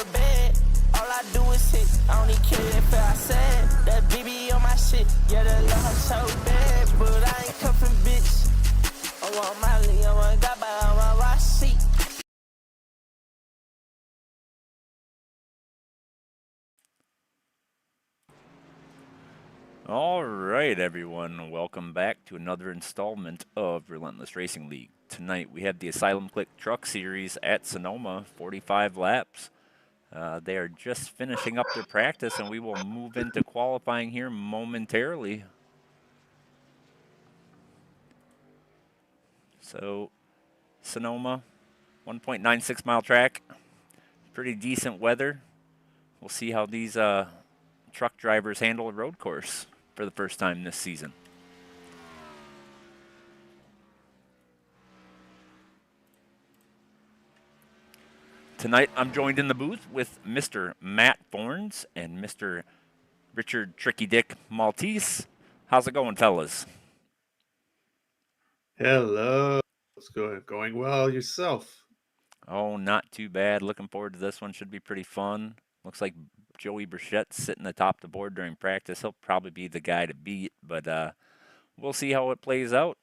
real bad. All I do is hit. I don't even care if I said that BB on my shit. Yeah, that love her so bad, but I ain't cuffing bitch. I want my league, I want God, but I want my seat. All right, everyone. Welcome back to another installment of Relentless Racing League. Tonight we have the Asylum Clique Truck Series at Sonoma, 45 laps. They are just finishing up their practice, and we will move into qualifying here momentarily. So, Sonoma, 1.96 mile track, pretty decent weather. We'll see how these truck drivers handle a road course for the first time this season. Tonight, I'm joined in the booth with Mr. Matt Thorns and Mr. Richard Tricky Dick Maltese. How's it going, fellas? Hello. It's going well yourself. Oh, not too bad. Looking forward to this one. Should be pretty fun. Looks like Joey Burchett's sitting atop the board during practice. He'll probably be the guy to beat, but we'll see how it plays out.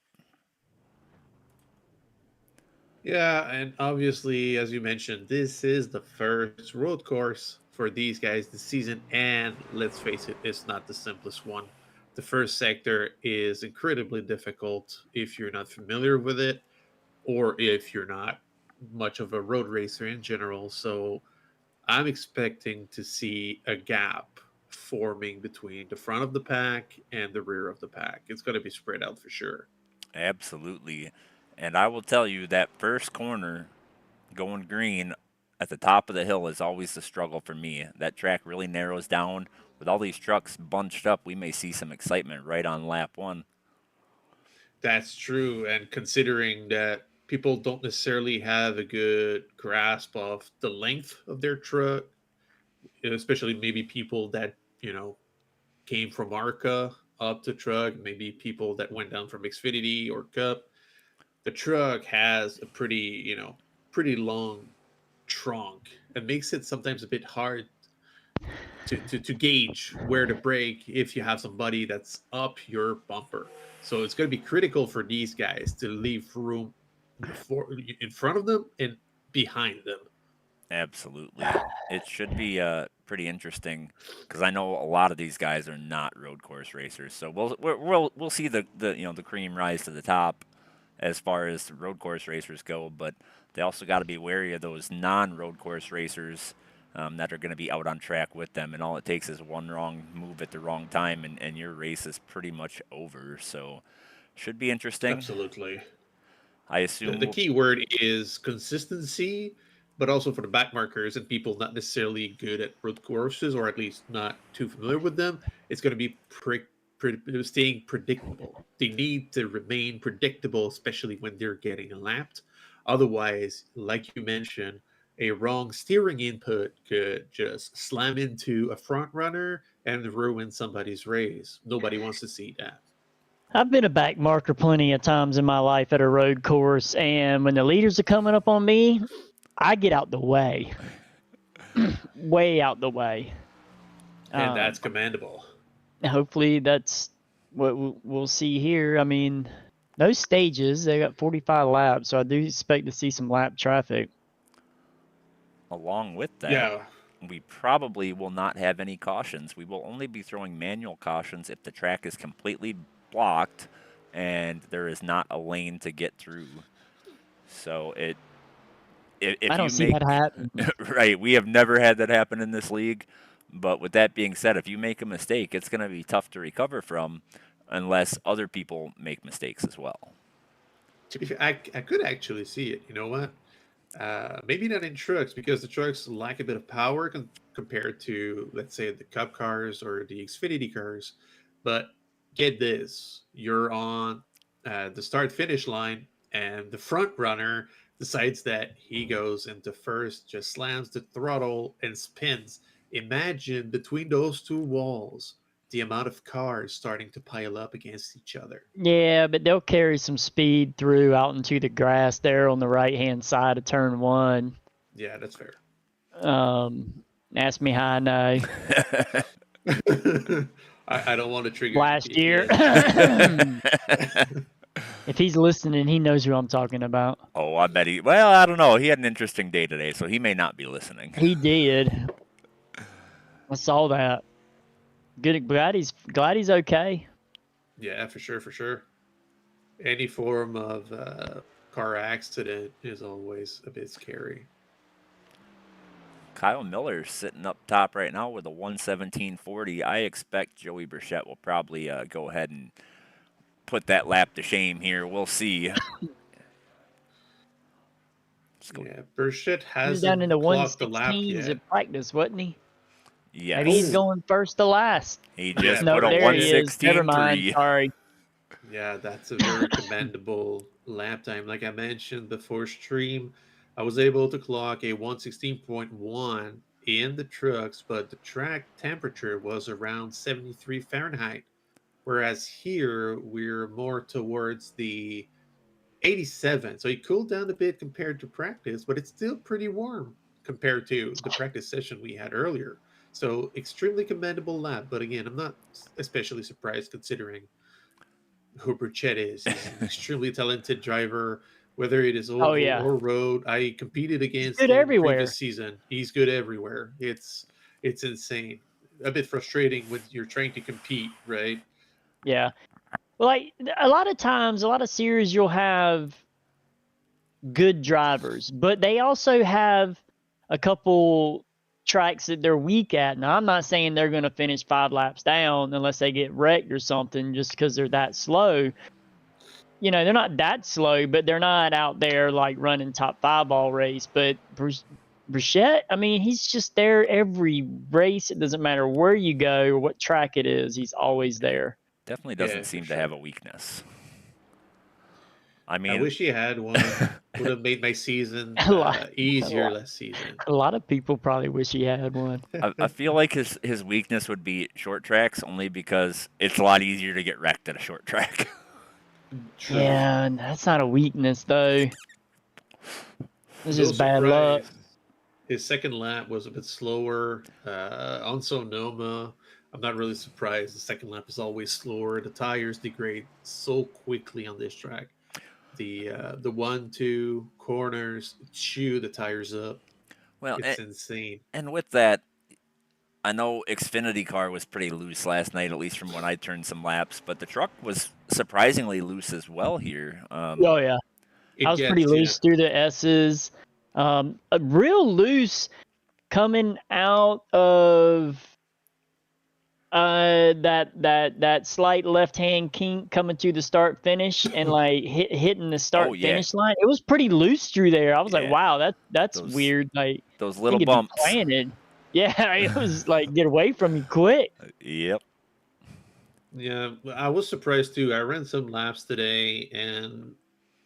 Yeah, and obviously, as you mentioned, this is the first road course for these guys this season, and let's face it, it's not the simplest one. The first sector is incredibly difficult if you're not familiar with it, or if you're not much of a road racer in general. So I'm expecting to see a gap forming between the front of the pack and the rear of the pack. It's going to be spread out for sure. Absolutely. And I will tell you that first corner going green at the top of the hill is always the struggle for me. That track really narrows down. With all these trucks bunched up, we may see some excitement right on lap one. That's true. And considering that people don't necessarily have a good grasp of the length of their truck, especially maybe people that, came from ARCA up to truck, maybe people that went down from Xfinity or Cup, the truck has a pretty long trunk. It makes it sometimes a bit hard to gauge where to brake if you have somebody that's up your bumper. So it's going to be critical for these guys to leave room in front of them and behind them. Absolutely. It should be pretty interesting because I know a lot of these guys are not road course racers. So we'll see the cream rise to the top as far as the road course racers go, but they also got to be wary of those non-road course racers that are going to be out on track with them, and all it takes is one wrong move at the wrong time, and your race is pretty much over. So should be interesting. Absolutely. I assume The key word is consistency, but also for the back markers and people not necessarily good at road courses or at least not too familiar with them, it's going to be staying predictable. They need to remain predictable, especially when they're getting lapped. Otherwise, like you mentioned, a wrong steering input could just slam into a front runner and ruin somebody's race. Nobody wants to see that. I've been a back marker plenty of times in my life at a road course, and when the leaders are coming up on me, I get out the way. Way out the way. And that's commendable. Hopefully that's what we'll see here. I mean, those stages, they got 45 laps, so I do expect to see some lap traffic. Along with that, we probably will not have any cautions. We will only be throwing manual cautions if the track is completely blocked and there is not a lane to get through. So if I don't see that happen. Right, we have never had that happen in this league. But with that being said, if you make a mistake, it's going to be tough to recover from unless other people make mistakes as well. I could actually see it. You know what? Maybe not in trucks because the trucks lack a bit of power compared to, let's say, the Cup cars or the Xfinity cars. But get this, you're on the start-finish line, and the front runner decides that he goes into first, just slams the throttle and spins. Imagine between those two walls, the amount of cars starting to pile up against each other. Yeah, but they'll carry some speed through out into the grass there on the right-hand side of turn one. Yeah, that's fair. Ask me how I know. I don't want to trigger Last year. PTSD. If he's listening, he knows who I'm talking about. Oh, I bet he. Well, I don't know. He had an interesting day today, so he may not be listening. He did. I saw that. Good. Glad he's okay. Yeah, for sure. Any form of car accident is always a bit scary. Kyle Miller's sitting up top right now with a 1:17.40. I expect Joey Burchett will probably go ahead and put that lap to shame here. We'll see. Yeah, Burchett He was down in hasn't the clocked the lap 116s yet. at practice, wasn't he? Yes. Maybe he's going first to last. He just No, put a there he is. Never mind. 1:16.3. Sorry. Yeah, that's a very commendable lap time. Like I mentioned before stream, I was able to clock a 116.1 in the trucks, but the track temperature was around 73 Fahrenheit. Whereas here we're more towards the 87. So it cooled down a bit compared to practice, but it's still pretty warm compared to the practice session we had earlier. So extremely commendable lap. But again, I'm not especially surprised considering who Burchett is. He's an extremely talented driver, whether it is oval or road. I competed against good him everywhere. previous season. He's good everywhere. It's insane. A bit frustrating when you're trying to compete, right? Yeah. Well, like a lot of times, a lot of series you'll have good drivers, but they also have a couple tracks that they're weak at. Now, I'm not saying they're going to finish 5 laps down unless they get wrecked or something just because they're that slow. You know, they're not that slow, but they're not out there like running top 5 all race. But Burchett, I mean, he's just there every race. It doesn't matter where you go or what track it is. He's always there. Definitely doesn't seem to have a weakness. I mean, I wish he had one. Would have made my season easier last season. A lot of people probably wish he had one. I feel like his weakness would be short tracks, only because it's a lot easier to get wrecked at a short track. True. Yeah, that's not a weakness though. It's just bad luck. His second lap was a bit slower on Sonoma. I'm not really surprised. The second lap is always slower. The tires degrade so quickly on this track. The 1-2 corners chew the tires up. Well, it's insane. And with that, I know Xfinity car was pretty loose last night, at least from when I turned some laps, but the truck was surprisingly loose as well here. Oh yeah, I was pretty loose through the S's. Real loose coming out of that slight left hand kink coming to the start finish and like hitting the start finish line. It was pretty loose through there. I was like, wow, that's weird. Like those little bumps. Planted. Yeah, it was like get away from me quick. Yep. Yeah, I was surprised too. I ran some laps today and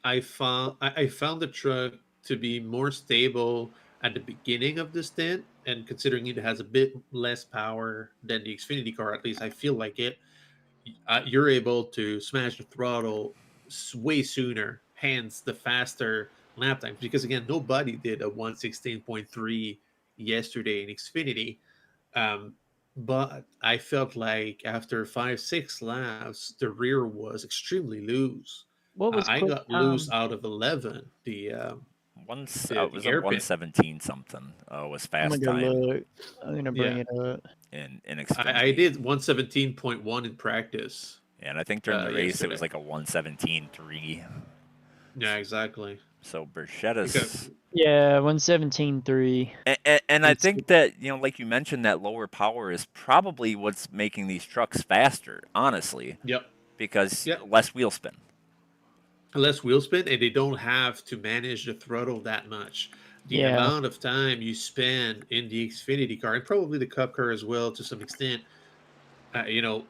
I found the truck to be more stable at the beginning of the stint, and considering it has a bit less power than the Xfinity car, at least I feel like it, you're able to smash the throttle way sooner, hence the faster lap times. Because again, nobody did a 116.3 yesterday in Xfinity. But I felt like after 5-6 laps, the rear was extremely loose. What was I got loose out of 11. The was a 117 something. Was fast time. Look. I'm gonna bring it up. In Xfinity. I did 117.1 in practice. Yeah, and I think during the race it was like a 117.3. Yeah, exactly. So Burchetta's 117.3. And I think that, you know, like you mentioned, that lower power is probably what's making these trucks faster, honestly. Yep. Because less wheel spin. Less wheel spin, and they don't have to manage the throttle that much. The amount of time you spend in the Xfinity car, and probably the Cup car as well to some extent,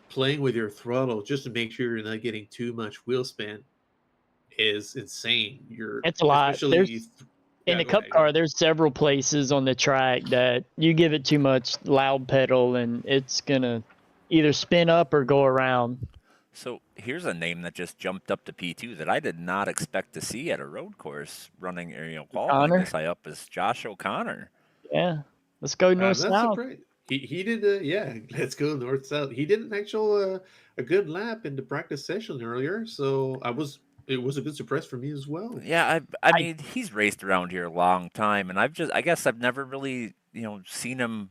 playing with your throttle just to make sure you're not getting too much wheel spin is insane. It's a lot. In the Cup car, there's several places on the track that you give it too much loud pedal, and it's going to either spin up or go around. So here's a name that just jumped up to P2 that I did not expect to see at a road course running, qualifying this high up, is Josh O'Connor. Yeah. Let's go I'm north not south. surprised. He did yeah. Let's go north south. He did an actual a good lap in the practice session earlier, so it was a good surprise for me as well. Yeah, I I mean, he's raced around here a long time, and I guess I've never really, seen him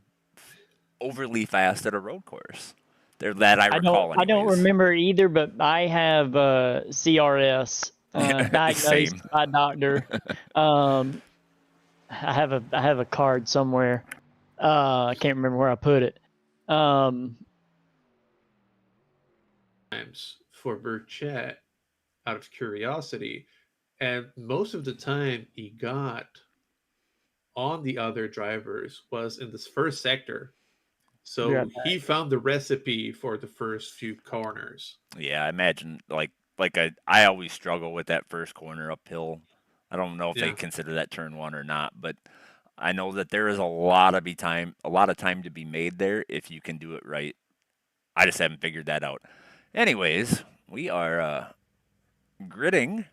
overly fast at a road course. There that I recall, I don't anyways. remember either, but I have CRS diagnosed Same. by doctor. Um, I have a card somewhere. I can't remember where I put it. Um, Times for Burchett out of curiosity, and most of the time he got on the other drivers was in this first sector. be So right back. he found the recipe for the first few corners. Yeah, I imagine I always struggle with that first corner uphill. I don't know if they Yeah. consider that turn one or not, but I know that there is a lot of time to be made there if you can do it right. I just haven't figured that out. Anyways, we are gridding,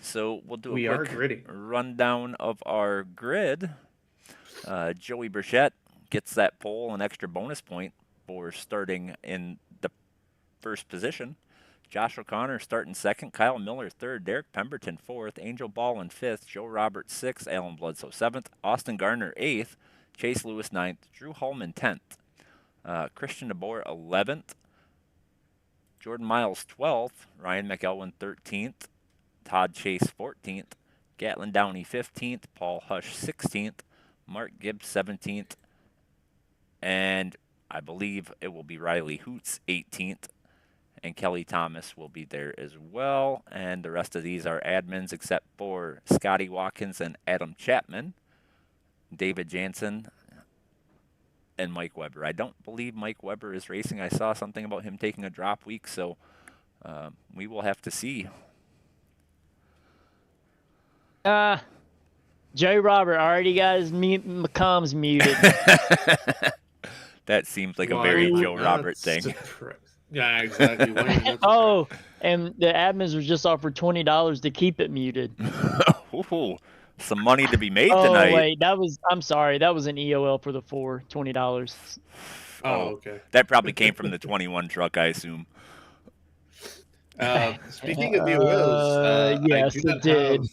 so we'll do a We are quick gritty. rundown of our grid. Joey Burchett gets that pole, an extra bonus point for starting in the first position. Josh O'Connor starting second, Kyle Miller third, Derek Pemberton fourth, Angel Ball fifth, Joe Roberts sixth, Alan Bledsoe seventh, Austin Gardner eighth, Chase Lewis ninth, Drew Hallman 10th, Christian DeBoer 11th, Jordan Miles 12th, Ryan McElwain 13th, Todd Chase 14th, Gatlin Downey 15th, Paul Hush 16th, Mark Gibbs 17th, and I believe it will be Riley Hoots 18th, and Kelly Thomas will be there as well. And the rest of these are admins except for Scotty Watkins and Adam Chapman, David Jansen, and Mike Weber. I don't believe Mike Weber is racing. I saw something about him taking a drop week, so we will have to see. Joe Robert already got his comms muted. That seems like a Why very am I Joe not Robert thing. surprised? Yeah, exactly. Why am I not Oh, and the admins was just offered $20 to keep it muted. Ooh, some money to be made Oh tonight. wait, I'm sorry, that was an EOL for the $20. Oh, okay. That probably came from the 21 truck, I assume. Speaking of EOLs, yes, it did.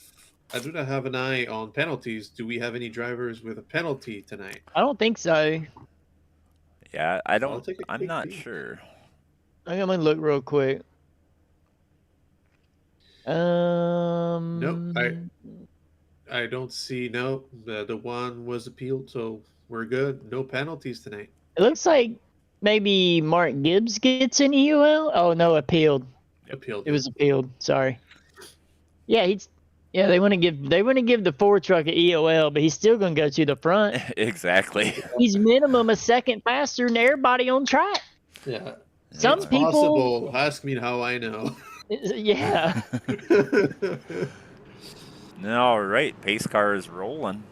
I do not have an eye on penalties. Do we have any drivers with a penalty tonight? I don't think so. Yeah, I'll take a I'm quick not peek. sure. I'm gonna look real quick. Nope, I don't see. No, the one was appealed, so we're good. No penalties tonight. It looks like maybe Mark Gibbs gets an EOL. Oh no, appealed. Appealed. It was appealed. Sorry. Yeah, they want to give the Ford truck an EOL, but he's still gonna go to the front. Exactly. He's minimum a second faster than everybody on track. Yeah. Some It's people. possible. Ask me how I know. Yeah. All right, pace car is rolling.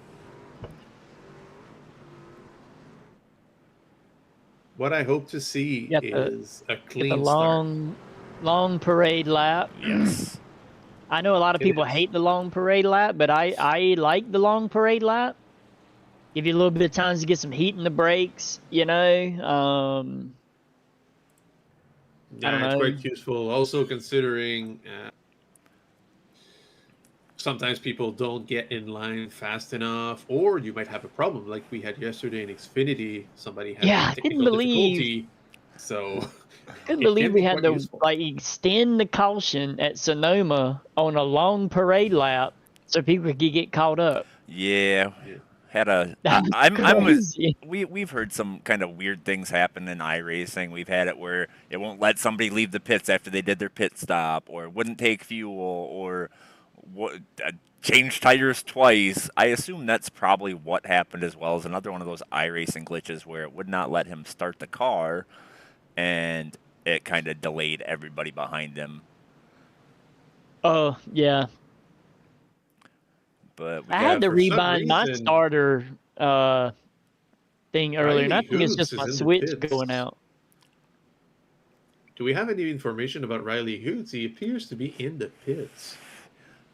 What I hope to see Got is a Get clean the long parade lap. Yes. I know a lot of It people is. hate the long parade lap, but I like the long parade lap. Give you a little bit of time to get some heat in the brakes, you know. Yeah, don't it's know. quite useful. Also considering sometimes people don't get in line fast enough, or you might have a problem like we had yesterday in Xfinity. Somebody had Yeah, a I couldn't technical believe difficulty, so couldn't it believe can we be had quite to useful. like extend the caution at Sonoma on a long parade lap so people could get caught up. Yeah. Yeah. Had a. That was I'm crazy. we've heard some kind of weird things happen in iRacing. We've had it where it won't let somebody leave the pits after they did their pit stop, or wouldn't take fuel, or change tires twice. I assume that's probably what happened as well as another one of those iRacing glitches where it would not let him start the car, and it kind of delayed everybody behind him. Oh yeah. But we I had to for some rebind my reason- starter thing earlier, and I Riley think it's Hoots just is my in the switch pits. going out. Do we have any information about Riley Hoots? He appears to be in the pits.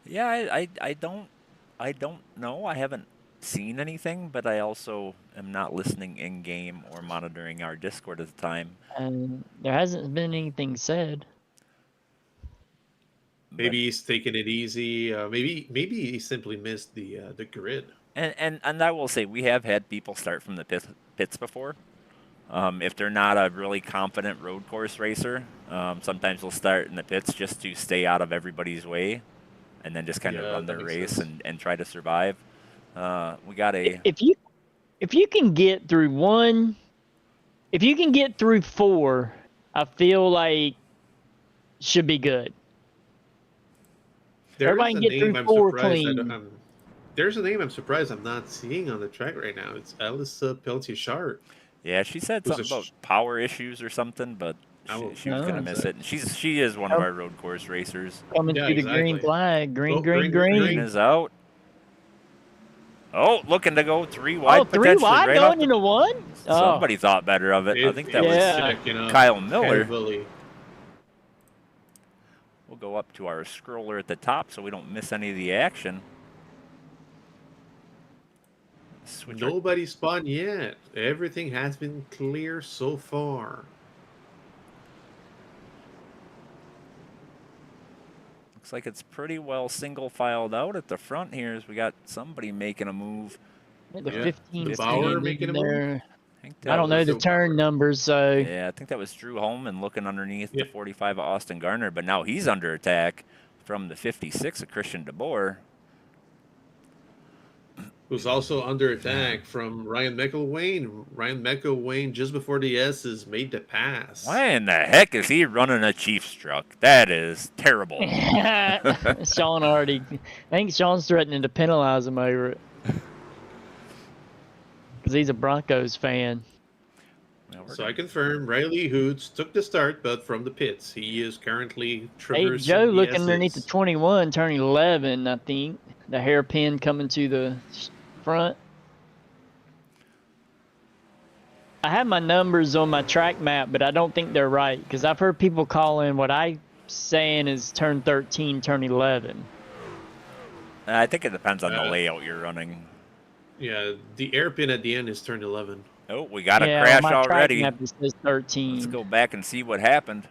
yeah, I don't know. I haven't seen anything, but I also am not listening in game or monitoring our Discord at the time. And there hasn't been anything said. Maybe he's taking it easy. Maybe he simply missed the grid. And I will say we have had people start from the pits before. If they're not a really confident road course racer, sometimes they'll start in the pits just to stay out of everybody's way, and then just kind of run their race and try to survive. We got a if you can get through one, if you can get through 4, I feel like should be good. Everybody can get through 4 clean. There's a name I'm surprised I'm not seeing on the track right now. It's Alice Peltier-Shard. Yeah, she said something about power issues or something, but she was gonna miss it. And she is one of our road course racers. Coming through the green flag. Green. Green is out. Oh, looking to go 3 wide. Oh, 3 wide going into 1? Somebody thought better of it. I think that was Kyle Miller. We'll go up to our scroller at the top so we don't miss any of the action. Nobody spawned yet. Everything has been clear so far. Looks like it's pretty well single filed out at the front here as we got somebody making a move. The 15 Bauer making a move. I don't know the turn numbers, so yeah, I think that was Drew Holman looking underneath the 45 of Austin Garner, but now he's under attack from the 56 of Christian DeBoer. Who's also under attack from Ryan McElwain. Ryan McElwain, just before the S's, made the pass. Why in the heck is he running a Chiefs truck? That is terrible. Sean I think Sean's threatening to penalize him over it. Because he's a Broncos fan. So I confirm Riley Hoots took the start, but from the pits. He is currently traversing Joe looking underneath the 21, turning 11, I think. The hairpin coming to the front. I have my numbers on my track map, but I don't think they're right because I've heard people calling what I'm saying is turn 13, turn 11. I think it depends on the layout you're running. Yeah, the airpin at the end is turn 11. Oh, we got a crash already. Track map says 13. Let's go back and see what happened.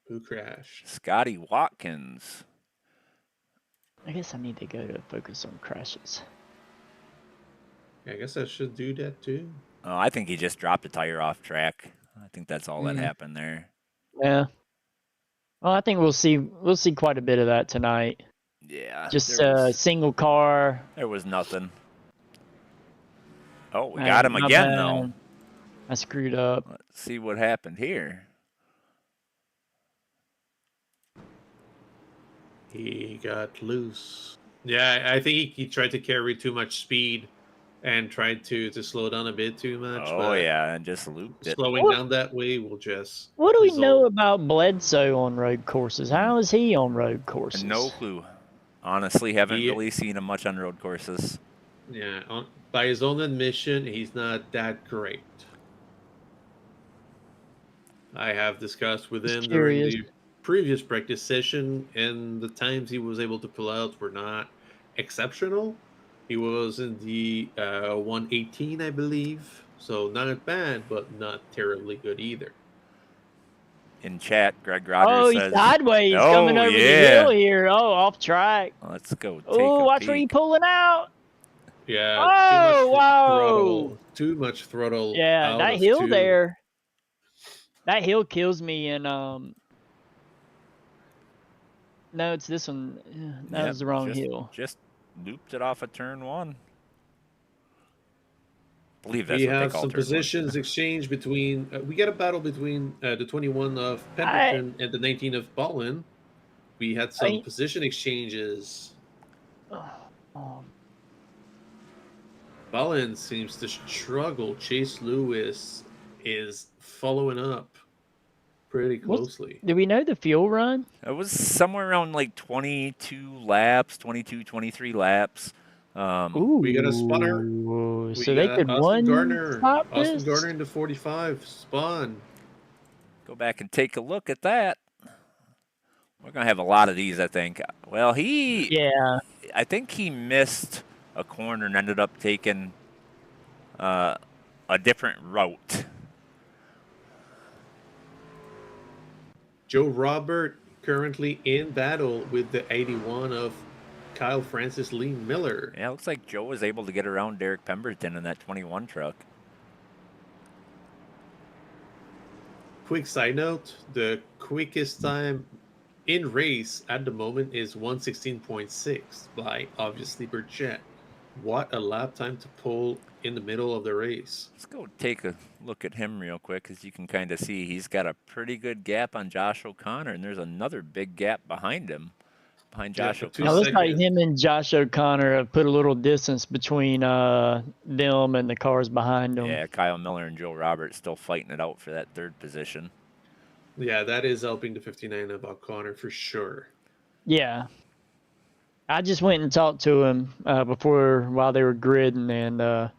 Who crashed? Scotty Watkins. I guess I need to go to focus on crashes. Yeah, I guess I should do that too. Oh, I think he just dropped a tire off track. I think that's all that happened there. Yeah. Well, I think we'll see quite a bit of that tonight. Yeah. Just a single car. There was nothing. Oh, we got him again though. I screwed up. Let's see what happened here. He got loose. Yeah, I think he tried to carry too much speed and tried to slow down a bit too much. Oh, yeah, and just looped it. Slowing down that way will just... What do we know about Bledsoe on road courses? How is he on road courses? No clue. Honestly, haven't really seen him much on road courses. Yeah, by his own admission, he's not that great. I have discussed with him during the previous practice session, and the times he was able to pull out were not exceptional. He was in the 118, I believe, so not bad, but not terribly good either. In chat, Greg Rogers says... Oh, he's sideways coming over the hill here. Oh, off track. Let's go take Oh, watch where he's pulling out. Yeah. Oh, wow. Too much throttle. Yeah, that hill there. That hill kills me, and no, it's this one. That was the wrong hill. Just looped it off of turn 1. I believe that's we what have they call some positions exchange between. We got a battle between the 21 of Pemberton and the 19 of Ballin. We had some position exchanges. Ballin seems to struggle. Chase Lewis is following up pretty closely. Do we know the fuel run? It was somewhere around like 22 laps, 22, 23 laps. We got a spawner. So they could Austin Garner into 45 spawn. Go back and take a look at that. We're gonna have a lot of these, I think. Well, Yeah. I think he missed a corner and ended up taking a different route. Joe Robert currently in battle with the 81 of Kyle Francis Lee Miller. Yeah, it looks like Joe was able to get around Derek Pemberton in that 21 truck. Quick side note, the quickest time in race at the moment is 1:16.6 by obviously Burchett. What a lap time to pull in the middle of the race. Let's go take a look at him real quick, as you can kind of see he's got a pretty good gap on Josh O'Connor, and there's another big gap behind him, behind Josh Yeah, Now, O'Connor. looks like him and Josh O'Connor have put a little distance between them and the cars behind them. Yeah, Kyle Miller and Joe Roberts still fighting it out for that third position. Yeah, that is helping the 59 of O'Connor for sure. Yeah. I just went and talked to him while they were gridding and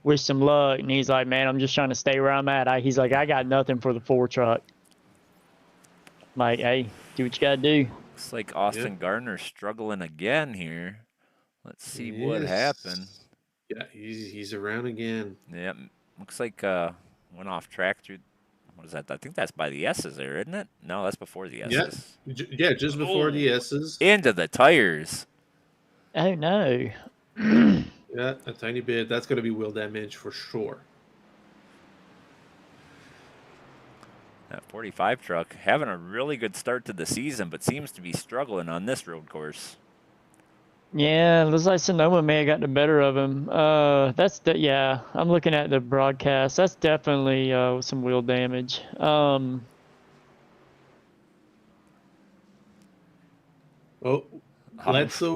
wished him luck. And he's like, man, I'm just trying to stay where I'm at. He's like, I got nothing for the 4 truck. I'm like, hey, do what you got to do. Looks like Austin Gardner's struggling again here. Let's see what happened. Yeah, he's around again. Yep, looks like went off track through. What is that? I think that's by the S's there, isn't it? No, that's before the S's. Yeah, just before the S's. Into the tires. Oh, no. Yeah, a tiny bit. That's going to be wheel damage for sure. That 45 truck having a really good start to the season, but seems to be struggling on this road course. Yeah, looks like Sonoma may have got the better of him. Yeah, I'm looking at the broadcast. That's definitely some wheel damage. Bledsoe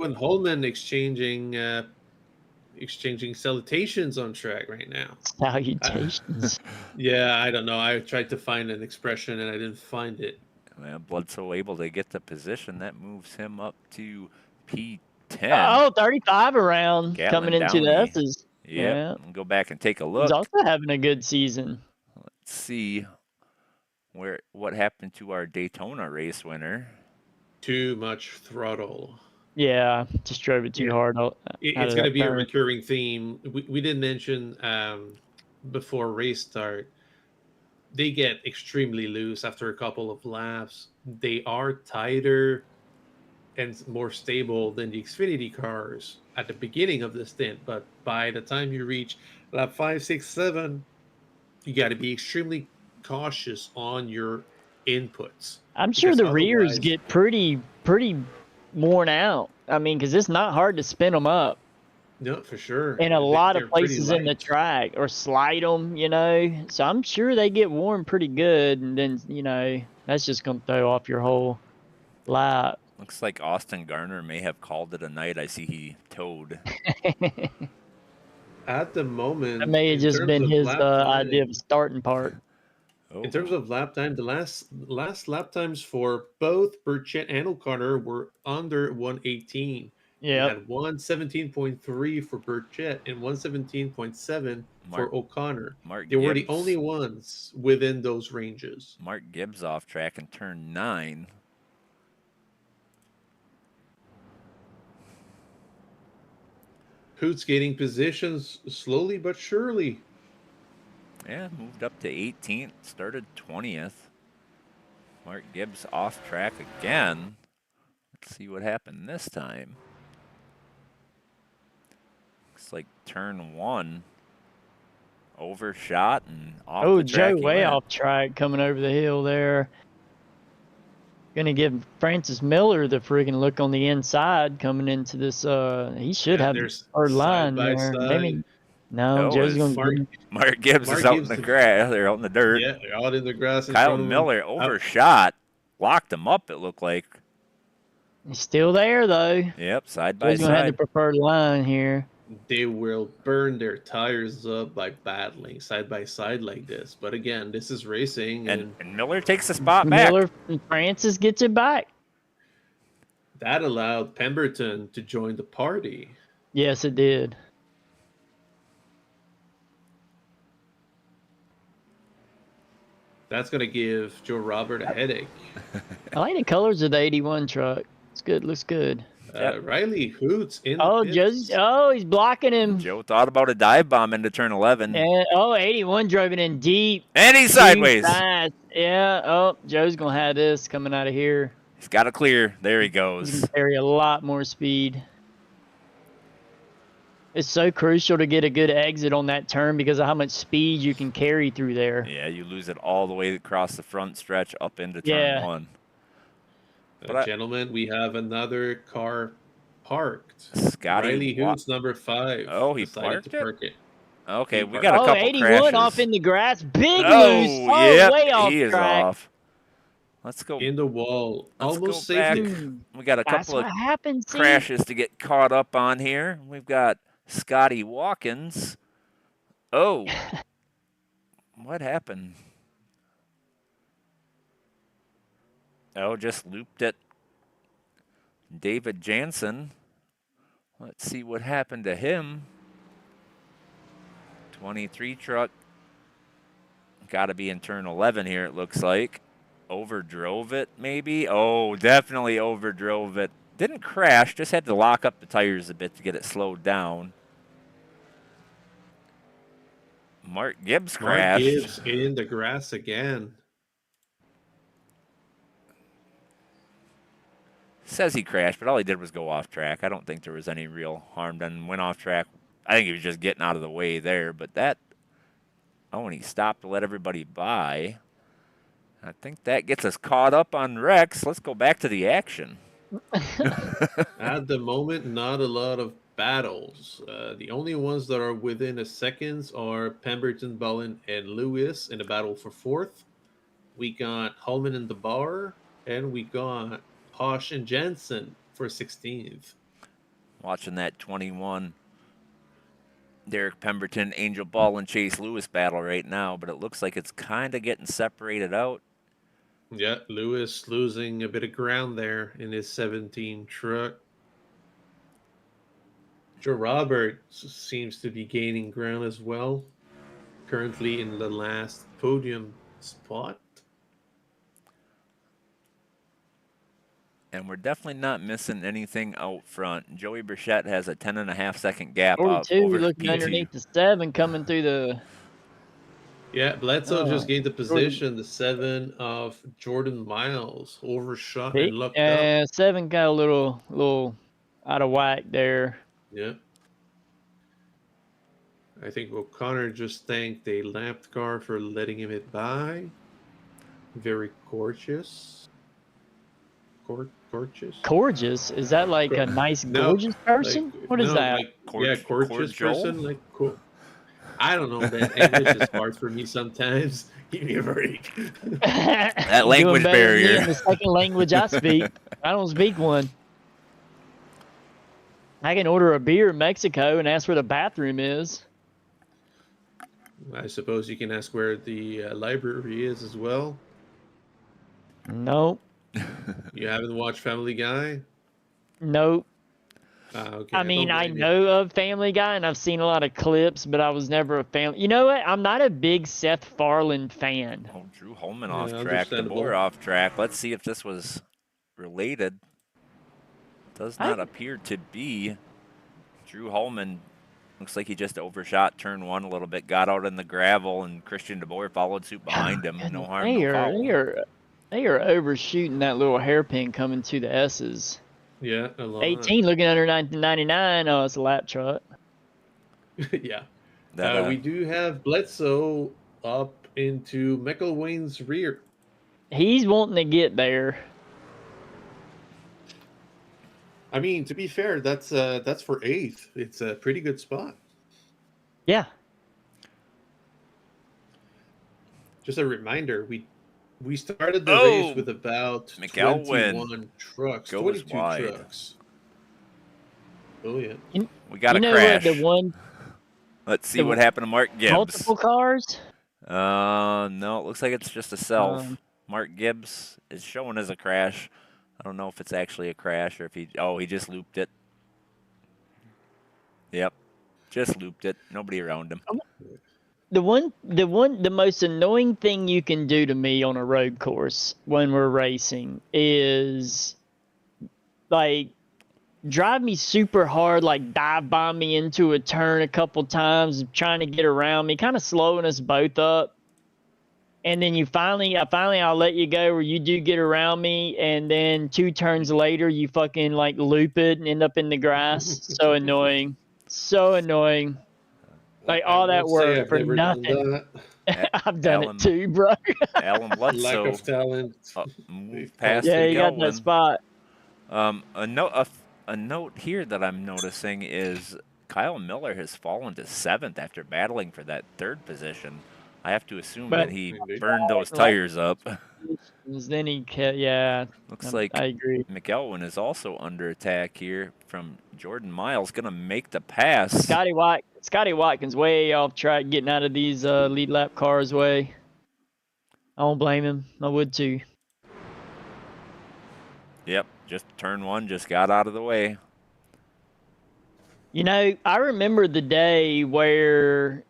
and Holman exchanging salutations on track right now. Salutations. Yeah, I don't know. I tried to find an expression and I didn't find it. Well, Bledsoe able to get the position. That moves him up to P10. Oh, 35 around Gatlin coming into the Downey. S's. Yep. Yeah. We'll go back and take a look. He's also having a good season. Let's see what happened to our Daytona race winner. Too much throttle. Yeah, just drove it too hard. It's going to be a recurring theme. We did mention before race start, they get extremely loose after a couple of laps. They are tighter and more stable than the Xfinity cars at the beginning of the stint, but by the time you reach lap 5, 6, 7, you got to be extremely cautious on your inputs. I'm sure the rears get pretty worn out. I mean, because it's not hard to spin them up. No, for sure. In a lot of places in the track, or slide them, So I'm sure they get worn pretty good, and then, that's just going to throw off your whole lap. Looks like Austin Garner may have called it a night. I see he towed. At the moment, that may have just been his idea of starting part. In terms of lap time, the last lap times for both Burchett and O'Connor were under 1:18. Yeah, we had 1:17.3 for Burchett and 1:17.7 for O'Connor. They were the only ones within those ranges. Mark Gibbs off track in turn 9. Hoots gaining positions slowly but surely. Yeah, moved up to 18th, started 20th. Mark Gibbs off track again. Let's see what happened this time. Looks like turn 1 overshot and off the track. Joe way off track coming over the hill there. Gonna give Francis Miller the friggin' look on the inside coming into this. He should have our line there. Maybe, no, Joe's gonna. Mark Gibbs is out in the grass. They're out in the dirt. Yeah, they're out in the grass. Kyle Miller overshot, locked him up. It looked like. He's still there though. Yep, side by side. He's gonna have the preferred line here. They will burn their tires up by battling side by side like this. But again, this is racing. And Miller takes the spot back. Francis gets it back. That allowed Pemberton to join the party. Yes, it did. That's going to give Joe Robert a headache. I like the colors of the 81 truck. It's good. Looks good. Riley Hoots in Oh, the pits. he's blocking him. Joe thought about a dive bomb into turn 11. And 81 drove it in deep. And he's Too sideways. fast. Yeah. Oh, Joe's gonna have this coming out of here. He's got to clear. There he He's goes. gonna carry a lot more speed. It's so crucial to get a good exit on that turn because of how much speed you can carry through there. Yeah, you lose it all the way across the front stretch up into turn 1. Gentlemen, we have another car parked. Scotty Riley Hoots, number 5. Oh, he decided to park it. Okay, He we parked got a it. couple 81 crashes. off in the grass. Big Oh, loose. yep, Way off he is track. off. Let's go. In the wall. Let's Almost go back. safely. We got a That's couple of what happens. See? crashes to get caught up on here. We've got Scotty Watkins. Oh, what happened? Oh, just looped it. David Jansen. Let's see what happened to him. 23 truck. Got to be in turn 11 here, it looks like. Overdrove it, maybe? Oh, definitely overdrove it. Didn't crash, just had to lock up the tires a bit to get it slowed down. Mark Gibbs crashed. Mark Gibbs in the grass again. Says he crashed, but all he did was go off track. I don't think there was any real harm done. Went off track. I think he was just getting out of the way there, but that... Oh, and he stopped to let everybody by. I think that gets us caught up on Rex. Let's go back to the action. At the moment, not a lot of battles. The only ones that are within a seconds are Pemberton, Bullen, and Lewis in a battle for 4th. We got Holman in the bar, and we got Posh and Jensen for 16th. Watching that 21 Derek Pemberton, Angel Ball, and Chase Lewis battle right now, but it looks like it's kind of getting separated out. Yeah, Lewis losing a bit of ground there in his 17 truck. Joe Roberts seems to be gaining ground as well. Currently in the last podium spot. And we're definitely not missing anything out front. Joey Burchett has a 10.5-second gap up 42 over looking PT. underneath the 7 coming through the... Yeah, Bledsoe Oh, just gained the position. The 7 of Jordan Miles overshot and lucked up. Yeah, 7 got a little out of whack there. Yeah. I think O'Connor just thanked a lapped car for letting him hit by. Very gorgeous. Gorgeous? Gorgeous? Is that like a nice, No, gorgeous person? Like, What is no, that? Like, yeah, gorgeous cordial? person. Like, cool. I don't know. That English is hard for me sometimes. Give me a break. That language Doing better than me barrier. in the second language I speak. I don't speak one. I can order a beer in Mexico and ask where the bathroom is. I suppose you can ask where the library is as well. Nope. You haven't watched Family Guy? Nope. Okay. I mean, don't I blame you. know of Family Guy and I've seen a lot of clips, but I was never a fan. You know what? I'm not a big Seth Farland fan. Oh, Drew Holman Yeah, off track. understandable. DeBoer off track. Let's see if this was related. Does not appear to be. Drew Holman looks like he just overshot turn 1 a little bit, got out in the gravel, and Christian DeBoer followed suit behind him. No harm, no foul. They are overshooting that little hairpin coming to the S's. Yeah, a lot. 18 looking under 1999. Oh, it's a lap truck. Yeah. That, We do have Bledsoe up into McElwain's rear. He's wanting to get there. I mean, to be fair, that's for 8th. It's a pretty good spot. Yeah. Just a reminder, we started the race with about McElwain 21 trucks, goes 22 wide. trucks. Oh yeah. we got a know crash. What, the one Let's see what happened to Mark Gibbs. multiple cars? No, it looks like it's just a self. Um, Mark Gibbs is showing as a crash. I don't know if it's actually a crash or if he just looped it. Yep. Just looped it. Nobody around him. the most annoying thing you can do to me on a road course when we're racing is like drive me super hard, like dive bomb me into a turn a couple times, trying to get around me, kind of slowing us both up. And then I'll let you go where you do get around me, and then 2 turns later you fucking like loop it and end up in the grass. So annoying. So annoying. Like I all that would say work I've for never done nothing. that. I've done Alan, it too, bro. Alan Lack Bledsoe of talent. moved past Yeah, you got Miguel that spot. a note here that I'm noticing is Kyle Miller has fallen to 7th after battling for that 3rd position. I have to assume But that he Indeed. burned those like tires up. then yeah, Looks like I agree. McElwain is also under attack here from Jordan Miles. Going to make the pass. Scotty Watkins way off track getting out of these lead lap cars way. I don't blame him. I would too. Yep, just turn 1, just got out of the way. You know, I remember the day where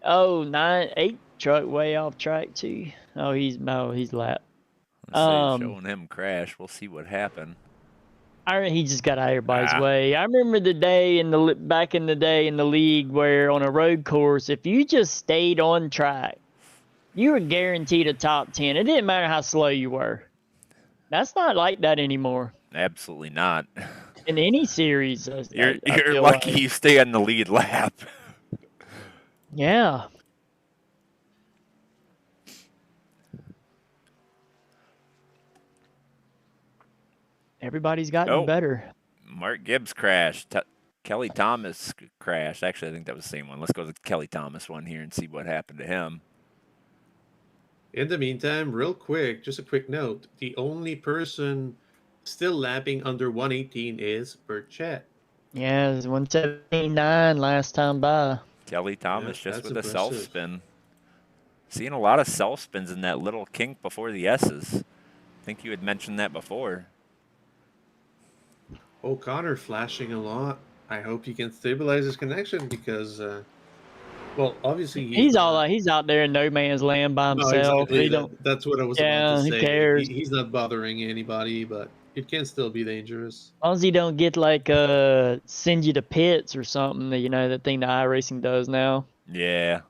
8 truck way off track too. Oh, he's lap. Let's see, showing him crash. We'll see what happened. He just got out of everybody's way. I remember the day back in the day in the league where on a road course, if you just stayed on track, you were guaranteed a top 10. It didn't matter how slow you were. That's not like that anymore. Absolutely not. In any series, You're feel lucky like. you stay on the lead lap. Yeah. Everybody's gotten better. Mark Gibbs crashed. Kelly Thomas crashed. Actually, I think that was the same one. Let's go to the Kelly Thomas one here and see what happened to him. In the meantime, real quick, just a quick note. The only person still lapping under 118 is Burchett. Yeah, it was 179 last time by. Kelly Thomas Yeah, just that's with a impressive. self-spin. Seeing a lot of self-spins in that little kink before the S's. I think you had mentioned that before. O'Connor flashing a lot. I hope he can stabilize his connection because, well, obviously He's out there in no man's land by No, himself. exactly. He don't. That's what I was Yeah, about to who say. cares? He's not bothering anybody, but it can still be dangerous. As long as he don't get like send you to pits or something, you know, that thing that iRacing does now. Yeah.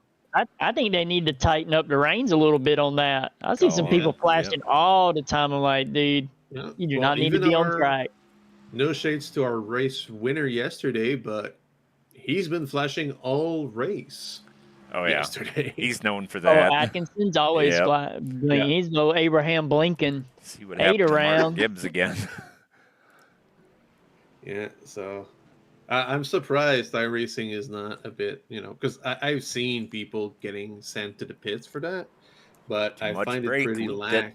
I think they need to tighten up the reins a little bit on that. I see some people flashing all the time. I'm like, dude, Yeah. you do not need to even be on track. No shades to our race winner yesterday, but he's been flashing all race. Oh, yeah. Yesterday. He's known for Oh, that. Atkinson's always blinking. He's no Abraham Blinken. See what happened to Mark Gibbs again. Yeah, so I'm surprised iRacing is not a bit, because I've seen people getting sent to the pits for that, but I find it pretty lax.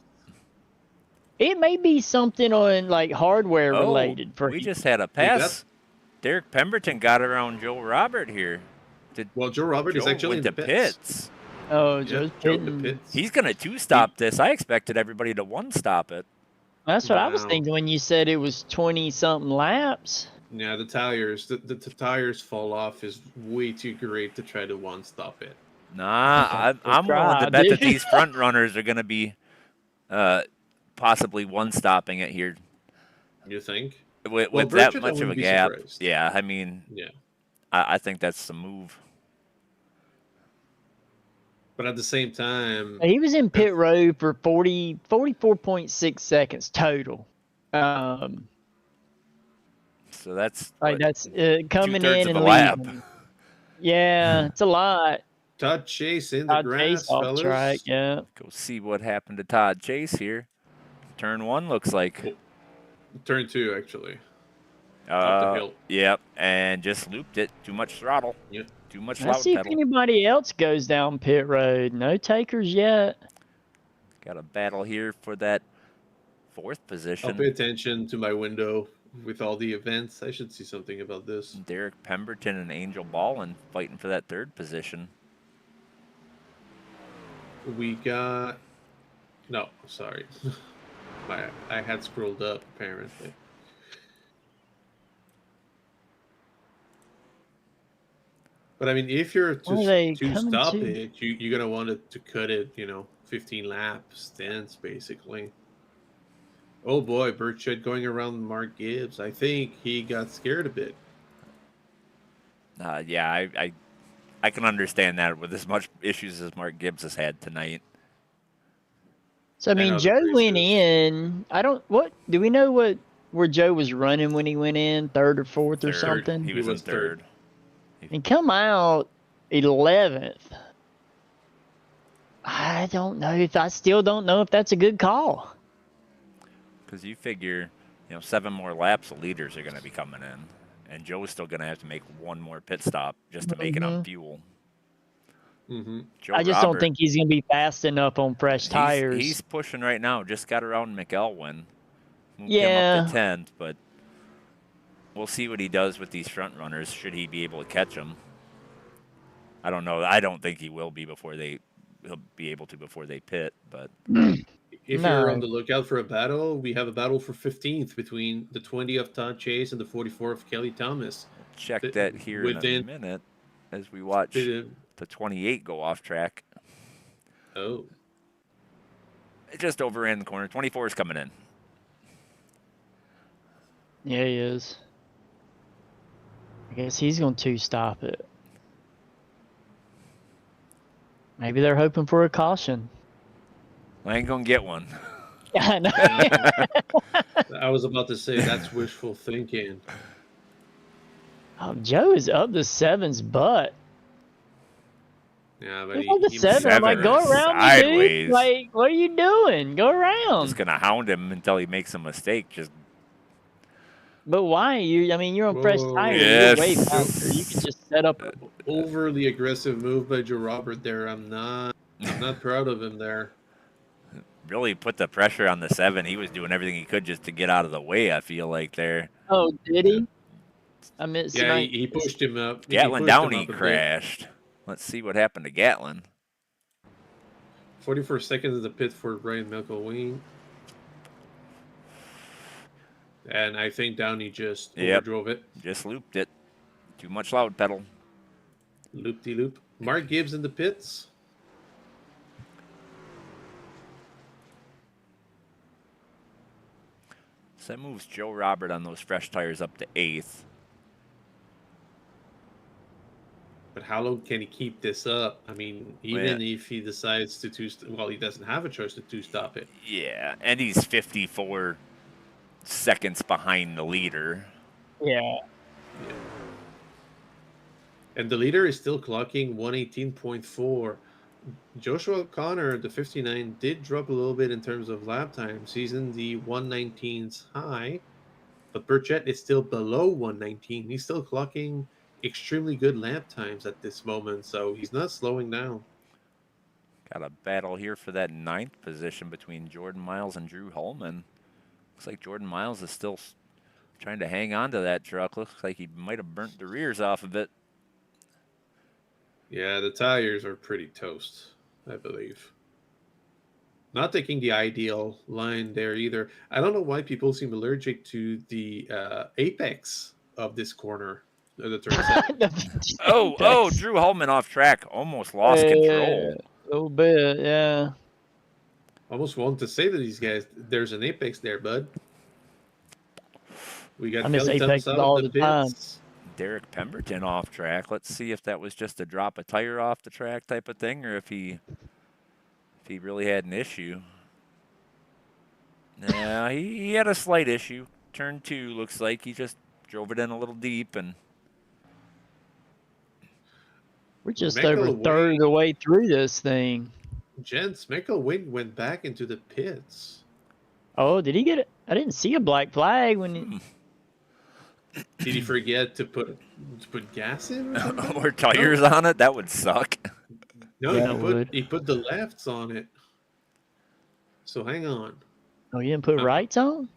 It may be something on like hardware related. We just had a pass. Derek Pemberton got around Joe Robert here. Joe Robert is actually in the pits. Oh, Joe's pitting. He's going to 2-stop this. I expected everybody to 1-stop it. That's what I was thinking when you said it was 20-something laps. Yeah, the tires, the tires fall off is way too great to try to 1-stop it. Nah, I'm willing to bet that these front runners are going to be possibly 1-stopping it here. You think? With that much of a gap. Yeah, I mean, I think that's the move. But at the same time, he was in pit road for 44.6 seconds total. So that's like that's coming in and leaving. Yeah, it's a lot. Todd Chase in the grass, fellas. Track, yeah. Go see what happened to Todd Chase here. Turn 1 looks like. Turn 2 actually. Up the hill. Yep, and just looped it. Too much throttle. Yep. Too much Let's see if anybody else goes down pit road. No takers yet. Got a battle here for that 4th position. I'll pay attention to my window with all the events. I should see something about this. Derek Pemberton and Angel Ballin fighting for that 3rd position. We got... No, sorry. I had scrolled up, apparently. But I mean, if you're What are they to coming stop to? it, you're gonna want it to cut it, 15 lap stance basically. Oh boy, Burchett going around Mark Gibbs. I think he got scared a bit. Yeah, I can understand that with as much issues as Mark Gibbs has had tonight. So I mean, other Joe went races. in. What do we know? Where Joe was running when he went in, third or fourth or Third. something? He was in third. And come out 11th. I don't know if I still don't know if that's a good call. Because you figure, 7 more laps, the leaders are going to be coming in, and Joe's still going to have to make one more pit stop just to make it on fuel. Mm-hmm. I just don't think he's going to be fast enough on fresh tires. He's pushing right now. Just got around McElwain. Moved him Yeah. up to 10th, but we'll see what he does with these front runners. Should he be able to catch them? I don't know. I don't think he will be he'll be able to before they pit, but If you're on the lookout for a battle, we have a battle for 15th between the 20 of Todd Chase and the 44 of Kelly Thomas. we'll check that here in a minute as we watch the 28 go off track. Oh. Just overran the corner. 24 is coming in. Yeah, he is. I guess he's going to stop it. Maybe they're hoping for a caution. I ain't going to get one. Yeah, I know. I was about to say that's wishful thinking. Oh, Joe is up the 7's butt. Yeah, but he's up the 7. I'm like, go around me, dude. Like, what are you doing? Go around. Just gonna hound him until he makes a mistake. But why? You're on fresh tires. Yes. You're way faster. You can just set up. Overly aggressive move by Joe Robert there. I'm not proud of him there. Really put the pressure on the 7. He was doing everything he could just to get out of the way, I feel like there. Oh, did he? I missed. Yeah, he pushed him up. Gatlin Downey crashed. Let's see what happened to Gatlin. 44 seconds in the pit for Ryan McElwain. And I think Downey just overdrove it. Just looped it. Too much loud pedal. Loop-de-loop. Mark Gibbs in the pits. So that moves Joe Robert on those fresh tires up to 8th. But how long can he keep this up? I mean, even if he decides to he doesn't have a choice to two-stop it. Yeah, and he's 54 seconds behind the leader. Yeah. And the leader is still clocking 118.4. Joshua O'Connor, the 59, did drop a little bit in terms of lap times. He's in the 119s high, but Burchett is still below 119. He's still clocking extremely good lap times at this moment, so he's not slowing down. Got a battle here for that 9th position between Jordan Miles and Drew Holman. Looks like Jordan Miles is still trying to hang on to that truck. Looks like he might have burnt the rears off of it. Yeah, the tires are pretty toast, I believe. Not taking the ideal line there either. I don't know why people seem allergic to the apex of this corner. The turn Drew Holman off track. Almost lost control. A little bit, yeah. Almost wanted to say to these guys, there's an apex there, bud. We got Kelly apex all the time. Derek Pemberton off track. Let's see if that was just a drop a tire off the track type of thing, or if he really had an issue. Nah, he had a slight issue. Turn 2 looks like he just drove it in a little deep, and we're just over a third of the way through this thing. Gents, McElwain went back into the pits. Oh, did he get it? I didn't see a black flag when he... Did he forget to put gas in or tires on it? That would suck. No, he put the lefts on it. So hang on. Oh, you didn't put rights on?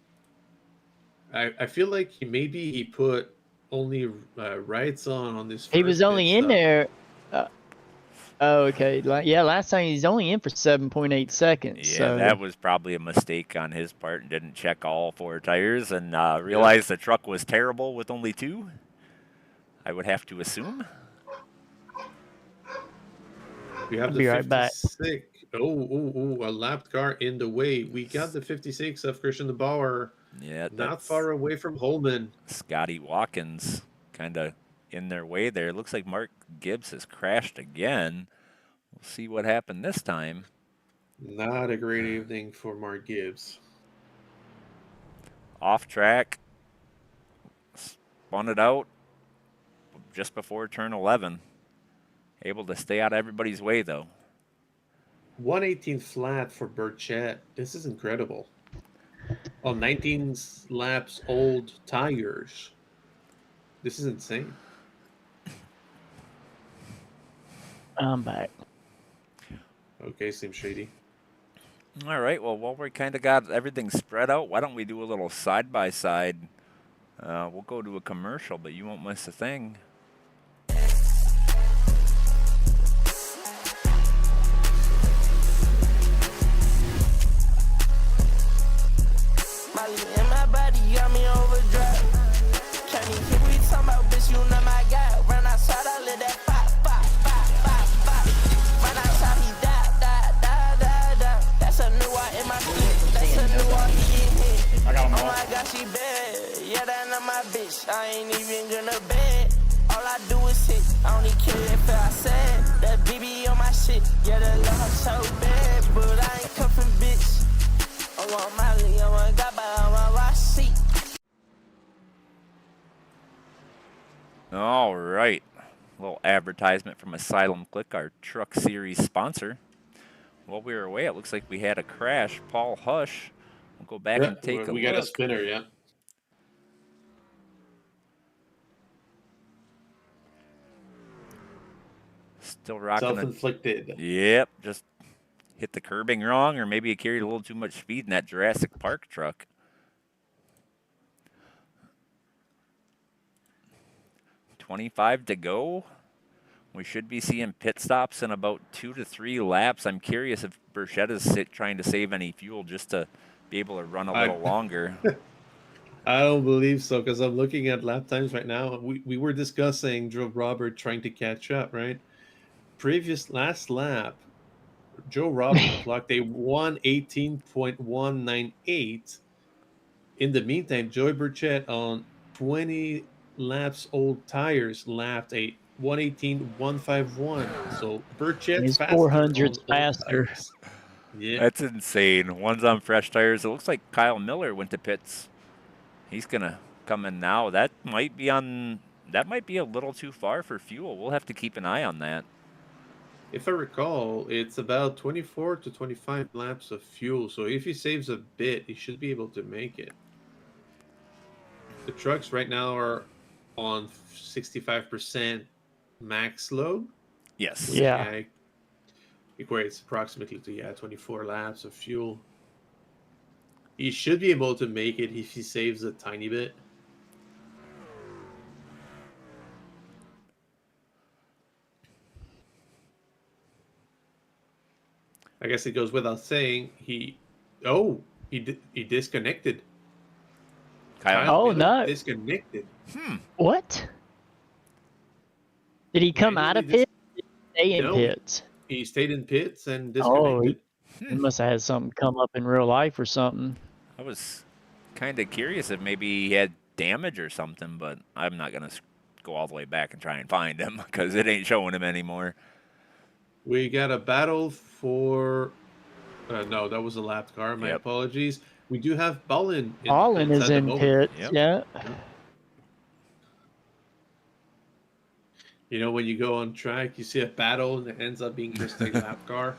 I feel like he put only rights on this. He was only in there. Oh, okay. Last time he's only in for 7.8 seconds. Yeah, so. That was probably a mistake on his part and didn't check all 4 tires and realized the truck was terrible with only 2. I would have to assume. We have I'll the be right back. 56. A lapped car in the way. We got the 56 of Christian Bauer. Yeah, Not far away from Holman. Scotty Watkins kind of in their way there. It looks like Mark Gibbs has crashed again. We'll see what happened this time. Not a great evening for Mark Gibbs. Off track. Spun it out just before turn 11. Able to stay out of everybody's way, though. 118 flat for Burchett. This is incredible. On 19 laps old tires. This is insane. I'm back. Okay, seems shady. All right, well, while we kind of got everything spread out, why don't we do a little side-by-side? We'll go to a commercial, but you won't miss a thing. Molly in my body got me overdrive. Can't even hear we talking about, bitch, you know my guy. Run outside, I let that pop, pop, pop, pop, pop. Run outside, he die. That's a new one in my clip. That's a new one, he get hit. I got him Oh all. my God, she bad. Yeah, that not my bitch. I ain't even gonna bed. All I do is hit. I only care if I said that BB on my shit. Yeah, the love so bad, but I ain't cuffing bitch. I want Molly, I want Gaba, I want wash seat. All right. A little advertisement from Asylum Clique, our truck series sponsor. While we were away, it looks like we had a crash. Paul Hush. We'll go back and take a look. We got a spinner, yeah. Still rocking the... Self-inflicted. Yep, just hit the curbing wrong, or maybe he carried a little too much speed in that Jurassic Park truck. $25 to go. We should be seeing pit stops in about 2 to 3 laps. I'm curious if Burchett is trying to save any fuel just to be able to run a little longer. I don't believe so, because I'm looking at lap times right now. We were discussing Joe Robert trying to catch up, right? Last lap, Joe Robert clocked a 118.198. In the meantime, Joey Burchett on 20 laps old tires lapped a 118.151. So Burchett's He's faster 400s on faster. tires. Yeah. That's insane. One's on fresh tires. It looks like Kyle Miller went to pits. He's gonna come in now. That might be a little too far for fuel. We'll have to keep an eye on that. If I recall, it's about 24 to 25 laps of fuel. So if he saves a bit, he should be able to make it. The trucks right now are on 65% max load. Yes. Yeah. Equates approximately to 24 laps of fuel. He should be able to make it if he saves a tiny bit. I guess it goes without saying he disconnected. Kyle. Oh, no. Disconnected. What? Did he come out of Manually pits? Did he stay in No. pits? He stayed in pits and Oh, disconnected. he must have had something come up in real life or something. I was kind of curious if maybe he had damage or something, but I'm not going to go all the way back and try and find him because it ain't showing him anymore. We got a battle for... no, that was a lapped car. My apologies. We do have Ballin. Ballin is in pits, yeah. You know, when you go on track, you see a battle and it ends up being just a lap car.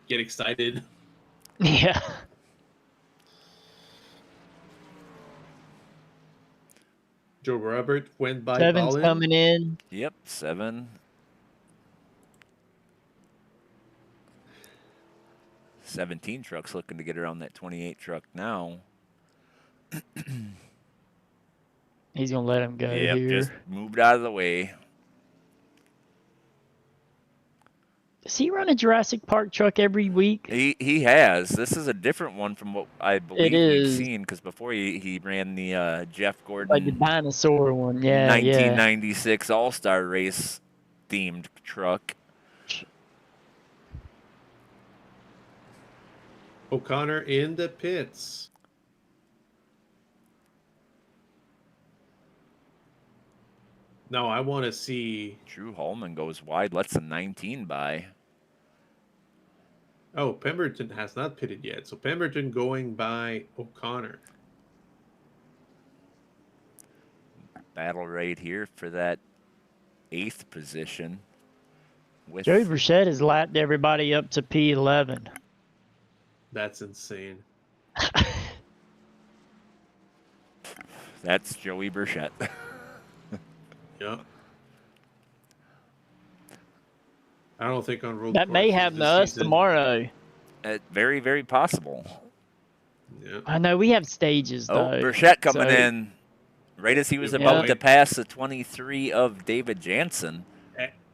Get excited. Yeah. Joe Robert went by Seven's Ballin. coming in. Yep, 7. 17 trucks looking to get around that 28 truck now. He's going to let him go Yep, here. just moved out of the way. Does he run a Jurassic Park truck every week? He has. This is a different one from what I believe we've is. seen, because before he ran the Jeff Gordon Like the dinosaur one, yeah. 1996 All-Star Race themed truck. O'Connor in the pits. Now I want to see. Drew Holman goes wide, lets a 19 by. Oh, Pemberton has not pitted yet. So Pemberton going by O'Connor. Battle right here for that 8th position. With Joey Burchett has lapped everybody up to P11. That's insane. That's Joey Burchett. Yeah. I don't think on road That may courses happen to this us season- tomorrow. Very, very possible. Yeah. I know we have stages though. Oh, Burchett coming so- in right as he was Yeah. about to pass the 23 of David Jansen.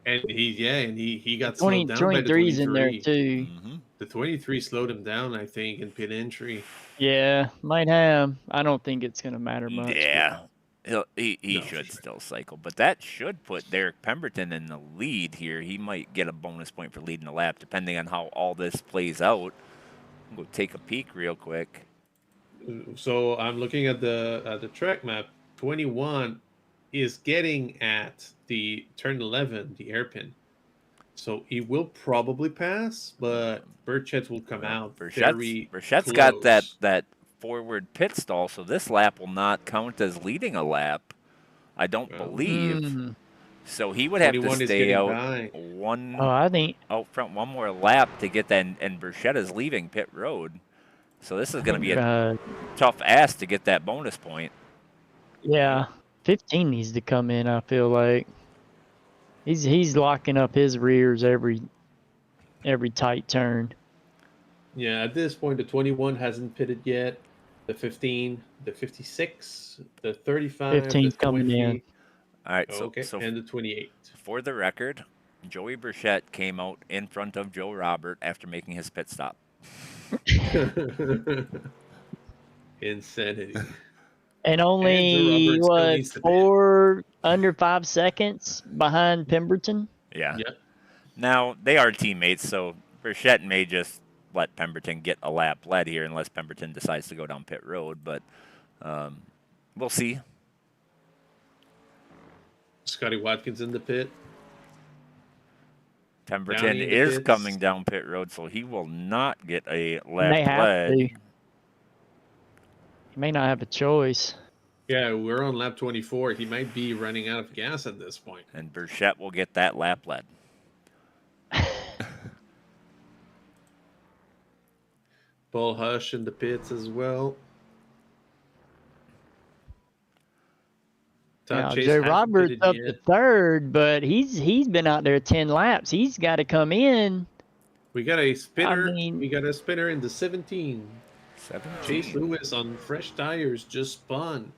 And he got 20, slowed down by the 23's in there 23. too. Mm-hmm. The 23 slowed him down, I think, in pit entry. Yeah, might have. I don't think it's gonna matter much. Yeah. He No, should for sure. still cycle, but that should put Derek Pemberton in the lead here. He might get a bonus point for leading the lap, depending on how all this plays out. We'll go take a peek real quick. So I'm looking at the track map. 21 is getting at the turn 11, the hairpin. So he will probably pass, but Burchett will come out very Burchett's got close. that forward pit stall, so this lap will not count as leading a lap, I don't Well. believe. Mm. So he would have to 21 is stay getting out by. I think out front one more lap to get that, and Burchett is leaving pit road. So this is going to be a tough ass to get that bonus point. yeah, 15 needs to come in. I feel like he's locking up his rears every tight turn. Yeah, at this point, the 21 hasn't pitted yet. The 15, the 56, the 35, 15's the coming 20. in. All right, Okay, so and the 28. for the record, Joey Burchett came out in front of Joe Robert after making his pit stop. Insanity. And Andrew only Roberts still needs to be- under 5 seconds behind Pemberton. Yeah. Yeah. Now, they are teammates, so Burchett may just let Pemberton get a lap led here unless Pemberton decides to go down pit road, but we'll see. Scotty Watkins in the pit. Pemberton Downey in the is pits. coming down pit road, so he will not get a They lap have led. to. He may not have a choice. Yeah, we're on lap 24. He might be running out of gas at this point. And Burchett will get that lap led. Paul Hush in the pits as well. Todd Now, Chase Joe hasn't Roberts pitted up yet. to third, but he's been out there 10 laps. He's got to come in. We got a spinner. mean- We got a spinner in the 17. 17. Chase Lewis on fresh tires just spun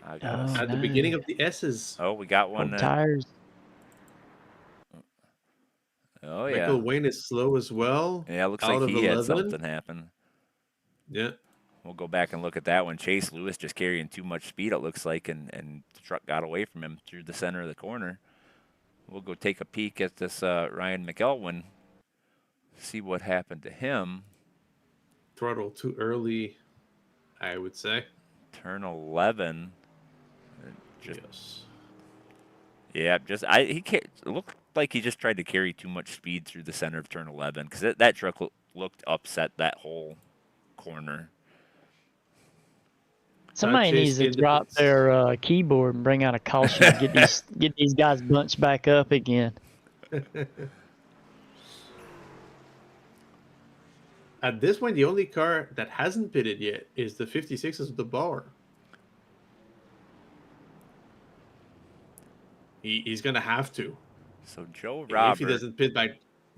I guess. at the no. beginning of the S's. Oh, we got one. Cold tires. Oh, yeah. Michael Wayne is slow as well. Yeah, looks out like of he had 11. something happen. Yeah. We'll go back and look at that one. Chase Lewis just carrying too much speed, it looks like, and the truck got away from him through the center of the corner. We'll go take a peek at this Ryan McElwain, see what happened to him. Throttle too early, I would say. Turn 11. Yes. Yeah, it looked like he just tried to carry too much speed through the center of turn 11 because that truck looked upset that whole corner. Somebody Chase needs to in the drop pits. their keyboard and bring out a caution. Get these guys bunched back up again. At this point, the only car that hasn't pitted yet is the 56 of the bar. He's going to have to. So Joe If he Robert doesn't pit by...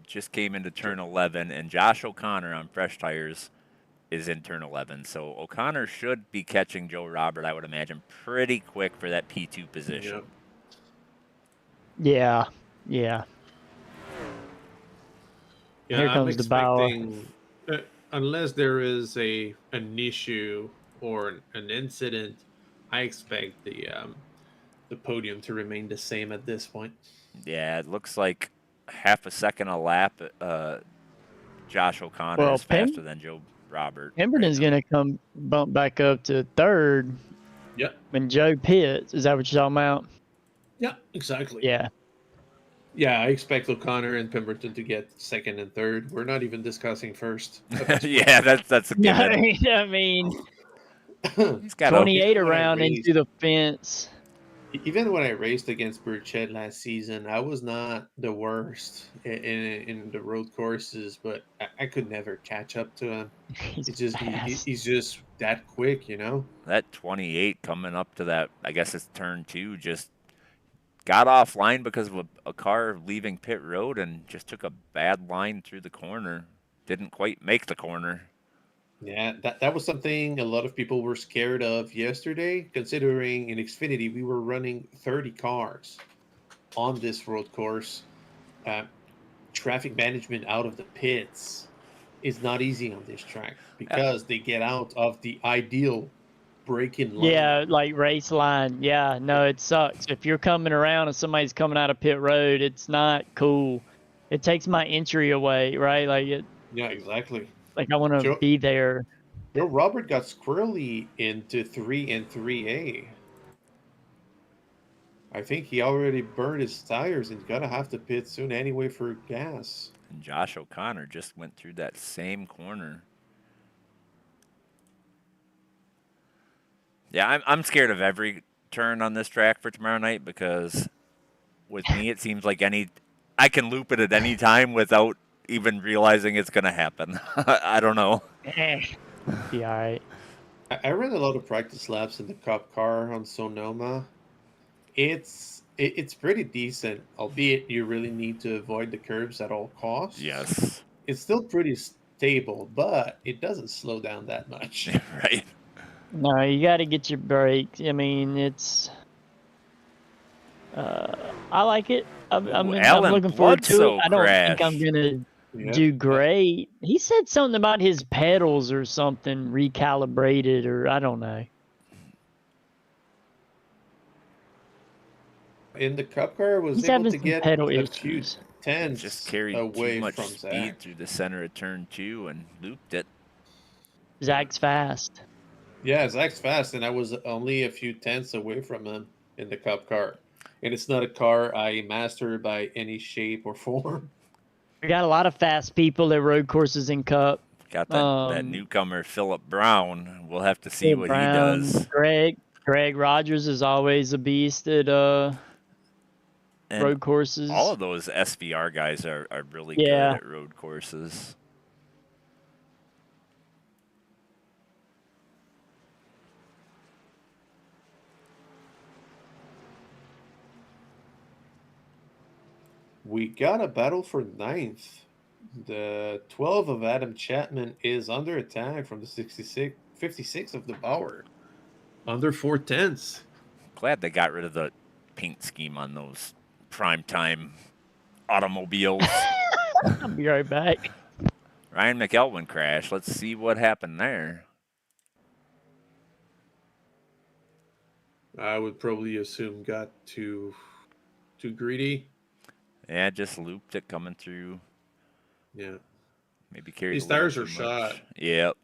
just came into turn 11, and Josh O'Connor on fresh tires is in turn 11. So O'Connor should be catching Joe Robert, I would imagine, pretty quick for that P2 position. Yep. Yeah. Yeah, Here I'm comes the Bauer. expecting, unless there is an issue or an incident, I expect the podium to remain the same at this point. Yeah, it looks like half a second a lap Josh O'Connor Well, is faster than Joe Robert. Pemberton's right now. going to come bump back up to third Yep. when Joe pits. Is that what you're talking about? Yeah, exactly. Yeah. Yeah, I expect O'Connor and Pemberton to get second and third. We're not even discussing first. Yeah, that's a No, given. I mean, He's got 28 Even when I around raced- into the fence. Even when I raced against Burchett last season, I was not the worst in the road courses, but I could never catch up to him. He's It's just fast. he's just that quick, you know. That 28 coming up to that, I guess it's turn 2, just got offline because of a car leaving pit road and just took a bad line through the corner. Didn't quite make the corner. Yeah, that was something a lot of people were scared of yesterday, considering in Xfinity we were running 30 cars on this road course. Traffic management out of the pits is not easy on this track because they get out of the ideal braking line. Yeah, like race line. Yeah, no, it sucks. If you're coming around and somebody's coming out of pit road, it's not cool. It takes my entry away, right? Yeah, exactly. Like I want to Joe, be there. Joe Robert got squirrely into 3 and 3A. I think he already burned his tires and gonna have to pit soon anyway for gas. And Josh O'Connor just went through that same corner. Yeah, I'm scared of every turn on this track for tomorrow night because with me it seems like I can loop it at any time without even realizing it's going to happen. I don't know. Be all right. I ran a lot of practice laps in the Cup car on Sonoma. It's pretty decent, albeit you really need to avoid the curves at all costs. Yes. It's still pretty stable, but it doesn't slow down that much. Right. No, you got to get your brakes. I mean, it's. I like it. I'm Alan looking forward to it. Bledsoe I don't think I'm crashed. gonna Yeah. do great. He said something about his pedals or something recalibrated, or I don't know. In the Cup car, was He's able having to some get pedal a few issues. tenths Just carried away too much from speed Zach. through the center of turn 2 and looped it. Zach's fast. Yeah, Zach's fast, and I was only a few tenths away from him in the Cup car. And it's not a car I master by any shape or form. We got a lot of fast people at road courses in Cup. Got that newcomer Philip Brown. We'll have to see what Brown, he does. Greg Rogers is always a beast at And road courses. all of those SVR guys are really Yeah. good at road courses. We got a battle for ninth. The 12 of Adam Chapman is under attack from the 56 of the Bauer. Under 4 tenths. Glad they got rid of the paint scheme on those primetime automobiles. I'll be right back. Ryan McElwain crashed. Let's see what happened there. I would probably assume got too greedy. Yeah, just looped it coming through. Yeah. Maybe carried These a little tires too are much. shot. Yep.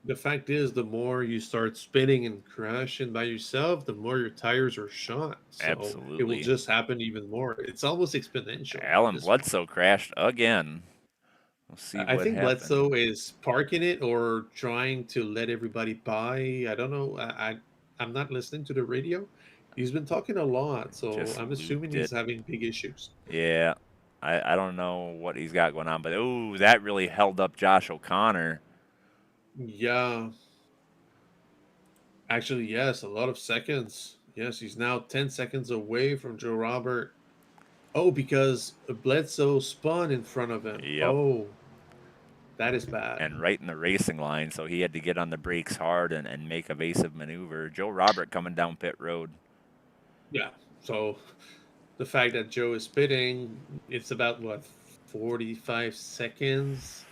The fact is, the more you start spinning and crashing by yourself, the more your tires are shot. So it Absolutely. will just happen even more. It's almost exponential. Alan This- Bledsoe crashed again. We'll see what I think happens. Bledsoe is parking it or trying to let everybody by. I don't know. I'm not listening to the radio. He's been talking a lot, so Just I'm assuming looped he's it. having big issues. Yeah. I don't know what he's got going on, but that really held up Josh O'Connor. Yeah. Actually, yes, a lot of seconds. Yes, he's now 10 seconds away from Joe Robert. Oh, because Bledsoe spun in front of him. Yep. Oh, that is bad. And right in the racing line, so he had to get on the brakes hard and make evasive maneuver. Joe Robert coming down pit road. Yeah. So the fact that Joe is spitting, it's about what 45 seconds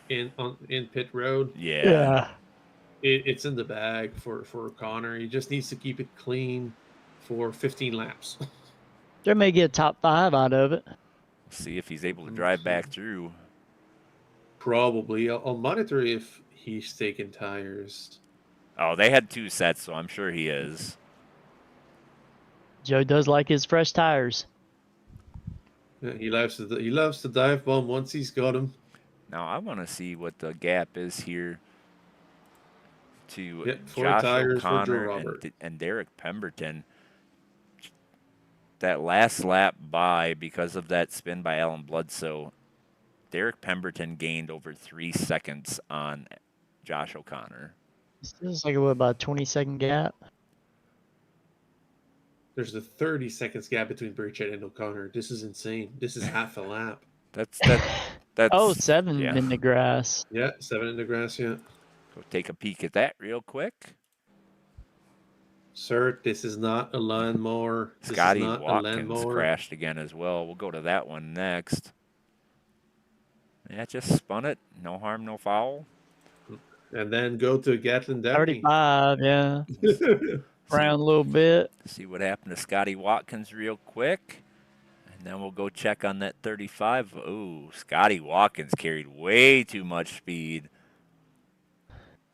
in pit road. Yeah. It's in the bag for Connor. He just needs to keep it clean for 15 laps. They may get a top 5 out of it. See if he's able to drive back through. Probably. I'll monitor if he's taking tires. Oh, they had 2 sets, so I'm sure he is. Joe does like his fresh tires. Yeah, he loves to dive bomb once he's got him. Now I want to see what the gap is here to Yep, 4 Josh tires for Joe O'Connor Robert. and Derek Pemberton. That last lap by, because of that spin by Alan Bledsoe, Derek Pemberton gained over 3 seconds on Josh O'Connor. This is like about a 20-second gap. There's a 30 seconds gap between Burchett and O'Connor. This is insane. This is half a lap. That's Oh, 7 yeah. in the grass. Yeah, 7 in the grass, yeah. Go take a peek at that real quick. Sir, this is not a lawnmower. This Scotty is not a Watkins lawnmower. crashed again as well. We'll go to that one next. Yeah, just spun it. No harm, no foul. And then go to Gatlin Dabney. 35, yeah. Round a little bit. See what happened to Scotty Watkins real quick. And then we'll go check on that 35. Ooh, Scotty Watkins carried way too much speed.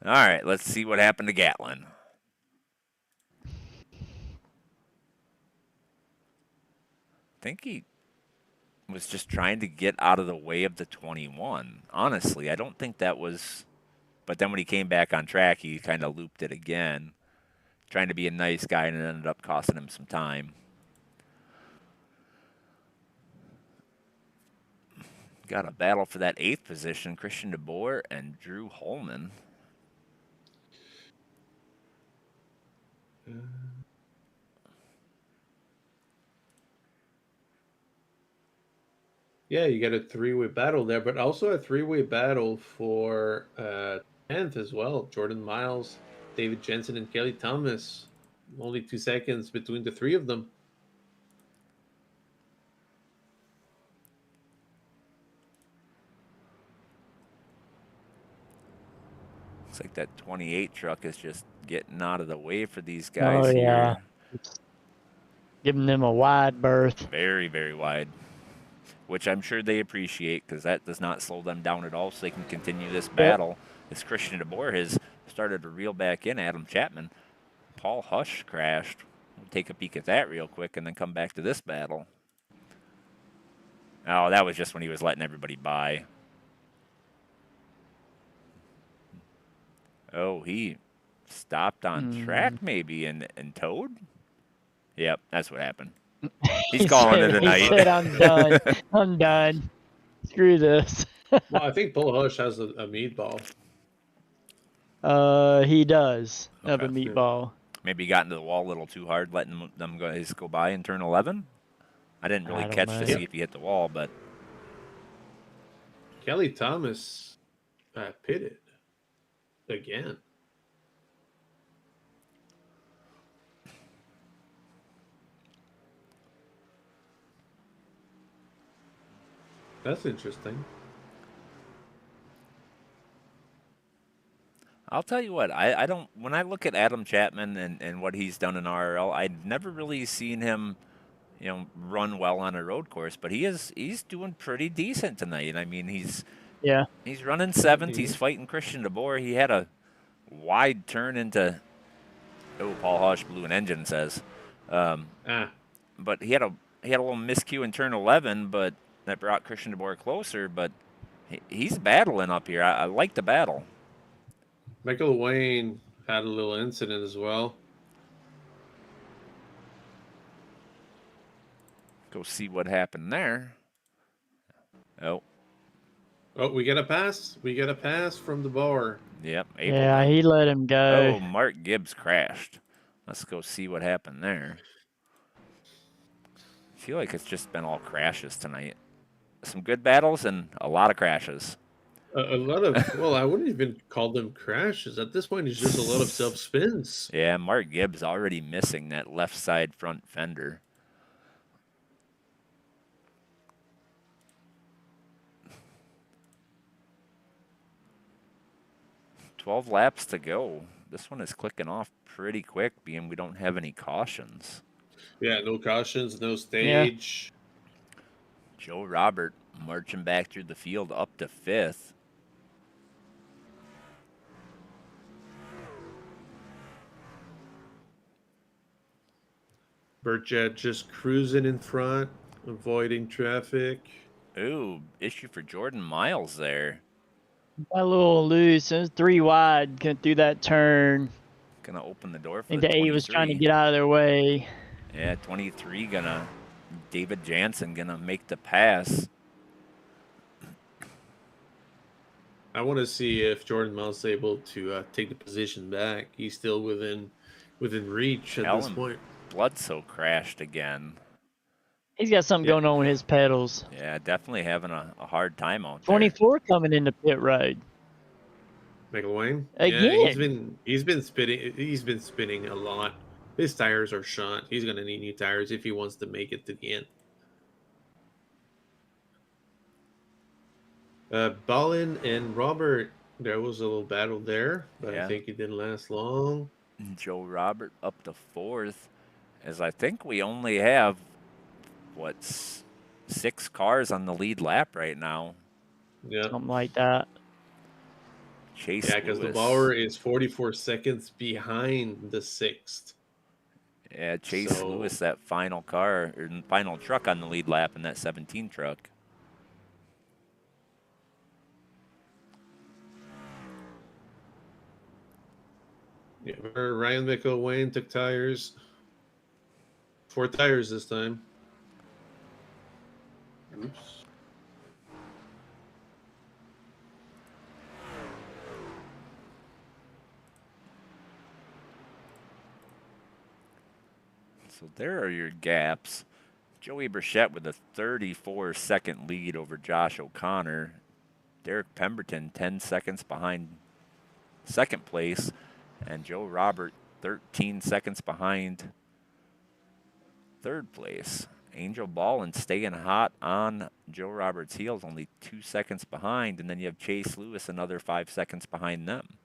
All right, let's see what happened to Gatlin. I think he was just trying to get out of the way of the 21. Honestly, I don't think that was... But then when he came back on track, he kind of looped it again, trying to be a nice guy, and it ended up costing him some time. Got a battle for that 8th position, Christian DeBoer and Drew Holman. Yeah, you got a 3-way battle there, but also a 3-way battle for 10th as well. Jordan Miles, David Jensen, and Kelly Thomas. Only 2 seconds between the 3 of them. Looks like that 28 truck is just getting out of the way for these guys Oh, yeah. here. Giving them a wide berth. Very, very wide, which I'm sure they appreciate, because that does not slow them down at all, so they can continue this battle. As Christian DeBoer has started to reel back in Adam Chapman. Paul Hush crashed. We'll take a peek at that real quick and then come back to this battle. Oh, that was just when he was letting everybody by. Oh, he stopped on track maybe and towed? Yep, that's what happened. He's calling it a night. He said, I'm done. I'm done. Screw this. Well, I think Paul Hush has a meatball. He does have a Okay. meatball. Maybe he got into the wall a little too hard, letting them guys go by in turn 11. I didn't really I don't catch know. to see if he hit the wall, but Kelly Thomas pitted again. That's interesting. I'll tell you what, I don't, when I look at Adam Chapman and what he's done in RRL, I've never really seen him, run well on a road course, but he's doing pretty decent tonight. I mean, he's running 7th. He's fighting Christian DeBoer. He had a wide turn into, Paul Hush blew an engine, says. But he had a little miscue in turn 11, but that brought Christian DeBoer closer, but he's battling up here. I like the battle. Michael Wayne had a little incident as well. Go see what happened there. Oh, we got a pass. We got a pass from the bar. Yep. Yeah, he let him go. Oh, Mark Gibbs crashed. Let's go see what happened there. I feel like it's just been all crashes tonight. Some good battles and a lot of crashes. A lot of, well, I wouldn't even call them crashes. At this point, it's just a lot of self-spins. Yeah, Mark Gibbs already missing that left side front fender. "12 laps to go." This one is clicking off pretty quick, being we don't have any cautions. Yeah, no cautions, no stage. Joe Robert marching back through the field up to 5th. Burchett just cruising in front, avoiding traffic. Ooh, issue for Jordan Miles there. Got a little loose. It was 3 wide. Going through that turn. Gonna open the door I for think the the 8 was trying to 23. get out of their way. Yeah, 23 gonna. David Jansen gonna make the pass. I want to see if Jordan Miles is able to take the position back. He's still within reach at this Alan point. Bledsoe crashed again. He's got something Yeah. going on with his pedals. Yeah, definitely having a hard time out there. 24 coming into pit road. Michael Wayne? Again. Yeah, he's been spinning a lot. His tires are shot. He's gonna need new tires if he wants to make it to the end. Ballin and Robert, there was a little battle there, but Yeah. I think it didn't last long. Joe Robert up to 4th, as I think we only have, 6 cars on the lead lap right now. Yeah, Something like that. Chase yeah, because the Lewis. Bauer is 44 seconds behind the 6th. Yeah, Chase So- Lewis, that final car, or final truck on the lead lap in that 17 truck. Yeah, Ryan McElwain took tires. 4 tires this time. Oops. So there are your gaps. Joey Burchett with a 34-second lead over Josh O'Connor. Derek Pemberton 10 seconds behind second place. And Joe Robert 13 seconds behind third place. Angel Ballin staying hot on Joe Roberts' heels, only 2 seconds behind. And then you have Chase Lewis another 5 seconds behind them.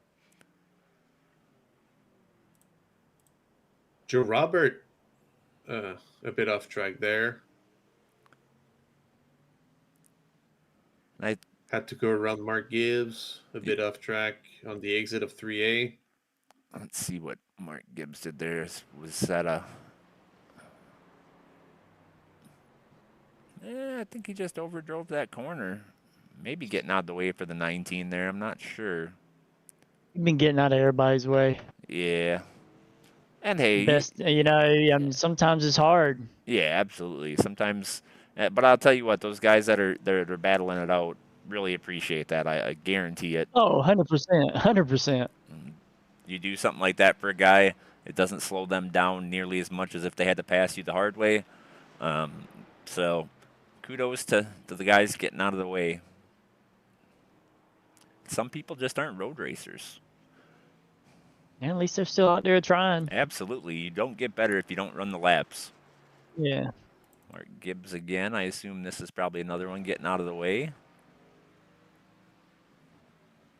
Joe Robert, a bit off track there. I Had to go around Mark Gibbs, a bit off track on the exit of 3A. Let's see what Mark Gibbs did there. Was that a... I think he just overdrove that corner. Maybe getting out of the way for the 19 there. I'm not sure. You've been getting out of everybody's way. Yeah. And hey, Best, I mean, sometimes it's hard. yeah, absolutely. Sometimes, but I'll tell you what, those guys that are battling it out really appreciate that. I guarantee it. Oh, 100%. 100%. You do something like that for a guy, it doesn't slow them down nearly as much as if they had to pass you the hard way. So kudos to the guys getting out of the way. Some people just aren't road racers. Yeah, at least they're still out there trying. Absolutely. You don't get better if you don't run the laps. Yeah. Mark Gibbs again. I assume this is probably another one getting out of the way.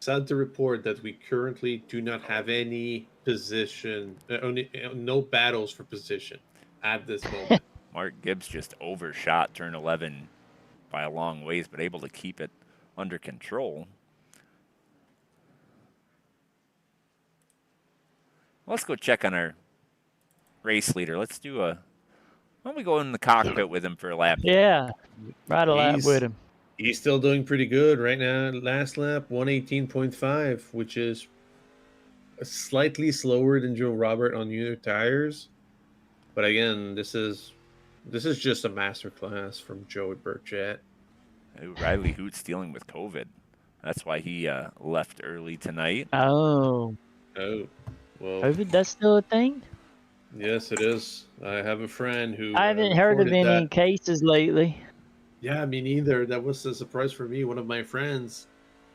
Sad to report that we currently do not have any position, no battles for position at this moment. Mark Gibbs just overshot turn 11 by a long ways, but able to keep it under control. Let's go check on our race leader. Let's do why don't we go in the cockpit with him for a lap? Yeah. Ride a lap with him. He's still doing pretty good right now. Last lap, 118.5, which is slightly slower than Joe Robert on newer tires. But again, this is just a masterclass from Joey Burchett. Riley Hoot's dealing with COVID. That's why he left early tonight. Oh. Oh, well. COVID, that's still a thing? Yes, it is. I have a friend who. I haven't heard of any cases lately. Yeah, me neither. That was a surprise for me. One of my friends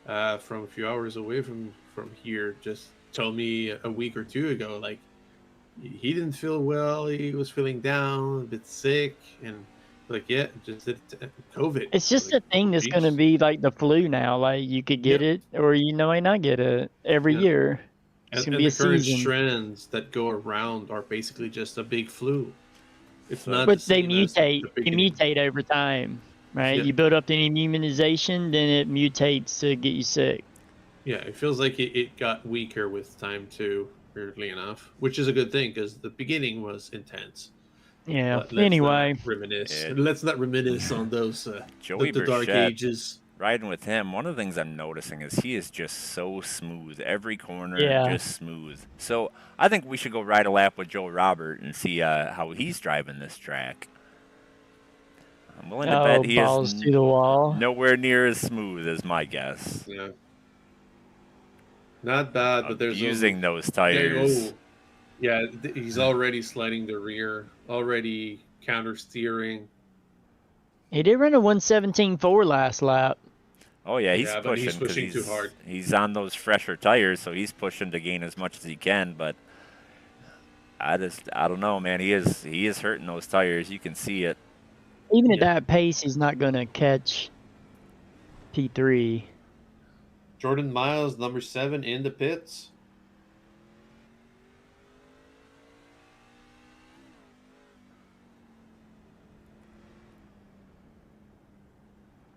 from a few hours away from here just told me a week or two ago, like, he didn't feel well. He was feeling down, a bit sick, and like, yeah, just COVID. It's just like, a thing that's going to be like the flu now. Like, you could get it or you may not get it every year. It's going to be a the current season. trends that go around are basically just a big flu. It's not. But the they same as mutate. the They beginning. mutate over time, right? Yeah. You build up the immunization, then it mutates to get you sick. Yeah, it feels like it got weaker with time too, weirdly enough, which is a good thing because the beginning was intense. Yeah. But let's Anyway, not reminisce. It- Let's not reminisce on those Joey the dark Burchett, ages. riding with him, one of the things I'm noticing is he is just so smooth. Every corner, Yeah. just smooth. So I think we should go ride a lap with Joe Robert and see how he's driving this track. I'm willing to bet he balls is to the wall. nowhere near as smooth as my guess. Yeah. Not bad, but there's Using those there, tires. oh, yeah, he's already sliding the rear, already counter steering. He did run a 117.4 last lap. Oh yeah, he's Yeah, but he's pushing because pushing too hard. he's on those fresher tires, so he's pushing to gain as much as he can. But I don't know, man. He is hurting those tires. You can see it. Even at Yeah. that pace, he's not going to catch P3. Jordan Miles, number 7 in the pits.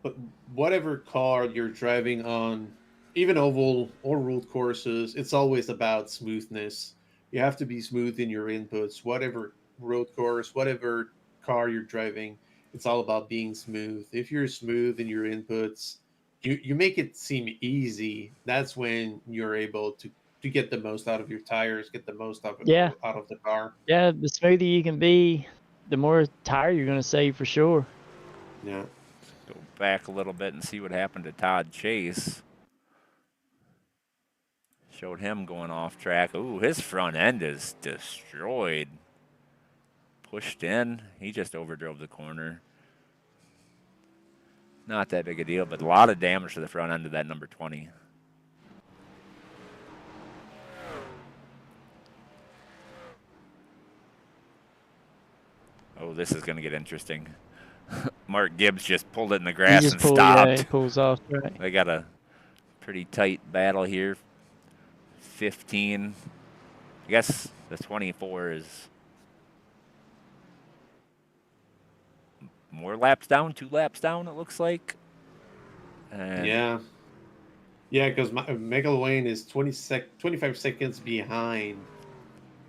But whatever car you're driving on, even oval or road courses, it's always about smoothness. You have to be smooth in your inputs. Whatever road course, whatever car you're driving, it's all about being smooth. If you're smooth in your inputs, you make it seem easy. That's when you're able to get the most out of your tires, get the most out of the car. Yeah, the smoother you can be, the more tire you're going to save for sure. Yeah. Go back a little bit and see what happened to Todd Chase. Showed him going off track. Ooh, his front end is destroyed. Pushed in. He just overdrove the corner. Not that big a deal, but a lot of damage to the front end of that number 20. Oh, this is going to get interesting. Mark Gibbs just pulled it in the grass and stopped. Yeah, he pulls off. Right. They got a pretty tight battle here. 15. I guess the 24 is more laps down, 2 laps down, it looks like. And Yeah. Yeah, because McElwain is 25 seconds behind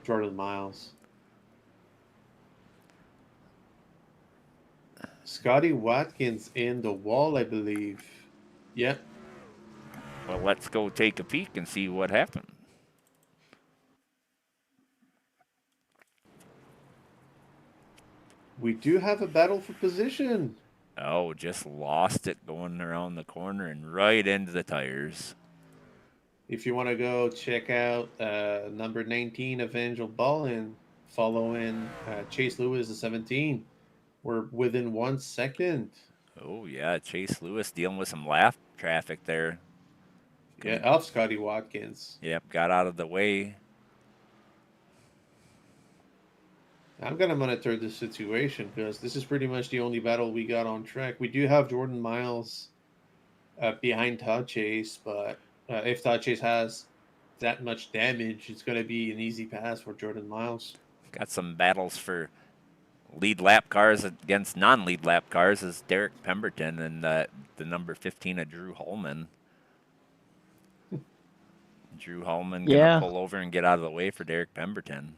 Jordan Miles. Scotty Watkins in the wall, I believe. Yep. well, let's go take a peek and see what happened. We do have a battle for position. Oh, just lost it going around the corner and right into the tires. If you want to go check out number 19, Evangel Ballin, following Chase Lewis, the 17. We're within 1 second. Oh, yeah, Chase Lewis dealing with some lap traffic there. Yeah, of Scotty Watkins. Yep, got out of the way. I'm going to monitor this situation because this is pretty much the only battle we got on track. We do have Jordan Miles behind Todd Chase, but if Todd Chase has that much damage, it's going to be an easy pass for Jordan Miles. Got some battles for lead lap cars against non-lead lap cars is Derek Pemberton and the number 15 of Drew Holman. Drew Holman gonna pull over and get out of the way for Derek Pemberton.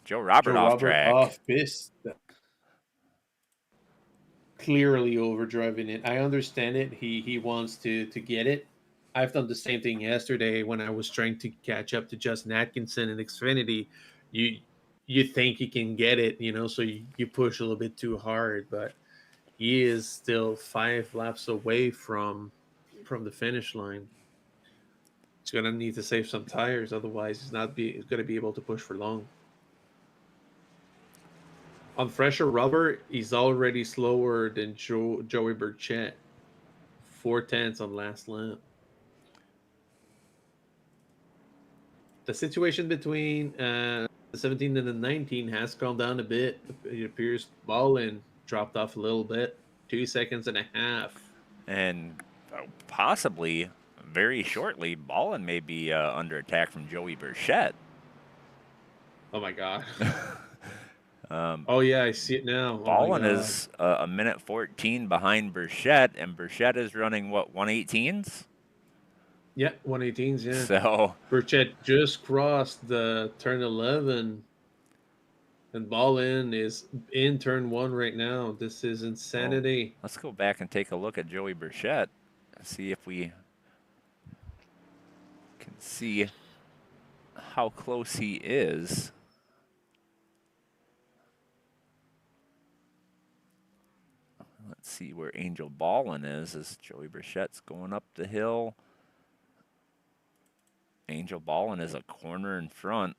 Joe Robert off track. Off piste. Clearly overdriving it. I understand it. He wants to get it. I've done the same thing yesterday when I was trying to catch up to Justin Atkinson in Xfinity. You think he can get it, so you push a little bit too hard, but he is still 5 laps away from the finish line. He's going to need to save some tires, otherwise he's going to be able to push for long. On fresher rubber, he's already slower than Joey Burchett. 4/10 on last lap. The situation between the 17 and the 19 has calmed down a bit. It appears Ballin dropped off a little bit. 2.5 seconds. And possibly, very shortly, Ballin may be under attack from Joey Burchett. Oh, my God. Oh, yeah, I see it now. Ballin is a minute 14 behind Burchett, and Burchett is running, what, 118s? Yeah, 118s, yeah. So Burchett just crossed the turn 11. And Ballin is in turn 1 right now. This is insanity. Let's go back and take a look at Joey Burchett and see if we can see how close he is. Let's see where Angel Ballin is as Joey Burchett's going up the hill. Angel Ballin is a corner in front.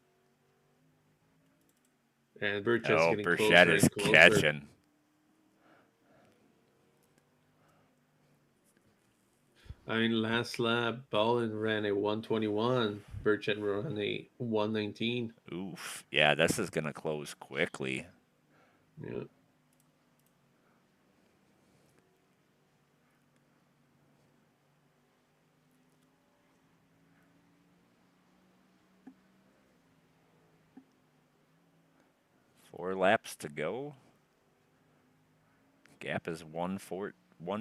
And Burchett's getting Burchett closer is and closer. catching. I mean, last lap, Ballin ran a 121. Burchett ran a 119. Oof. Yeah, this is going to close quickly. Yeah. Four laps to go. Gap is 1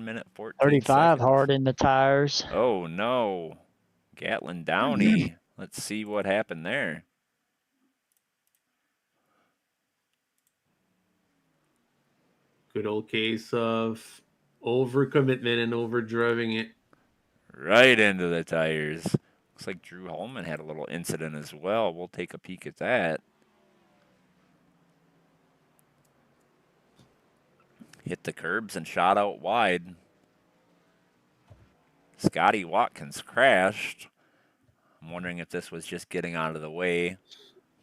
minute 14 35 seconds. hard in the tires. Oh no. Gatlin Downey. Let's see what happened there. Good old case of overcommitment and overdriving it. Right into the tires. Looks like Drew Holman had a little incident as well. We'll take a peek at that. Hit the curbs and shot out wide. Scotty Watkins crashed. I'm wondering if this was just getting out of the way.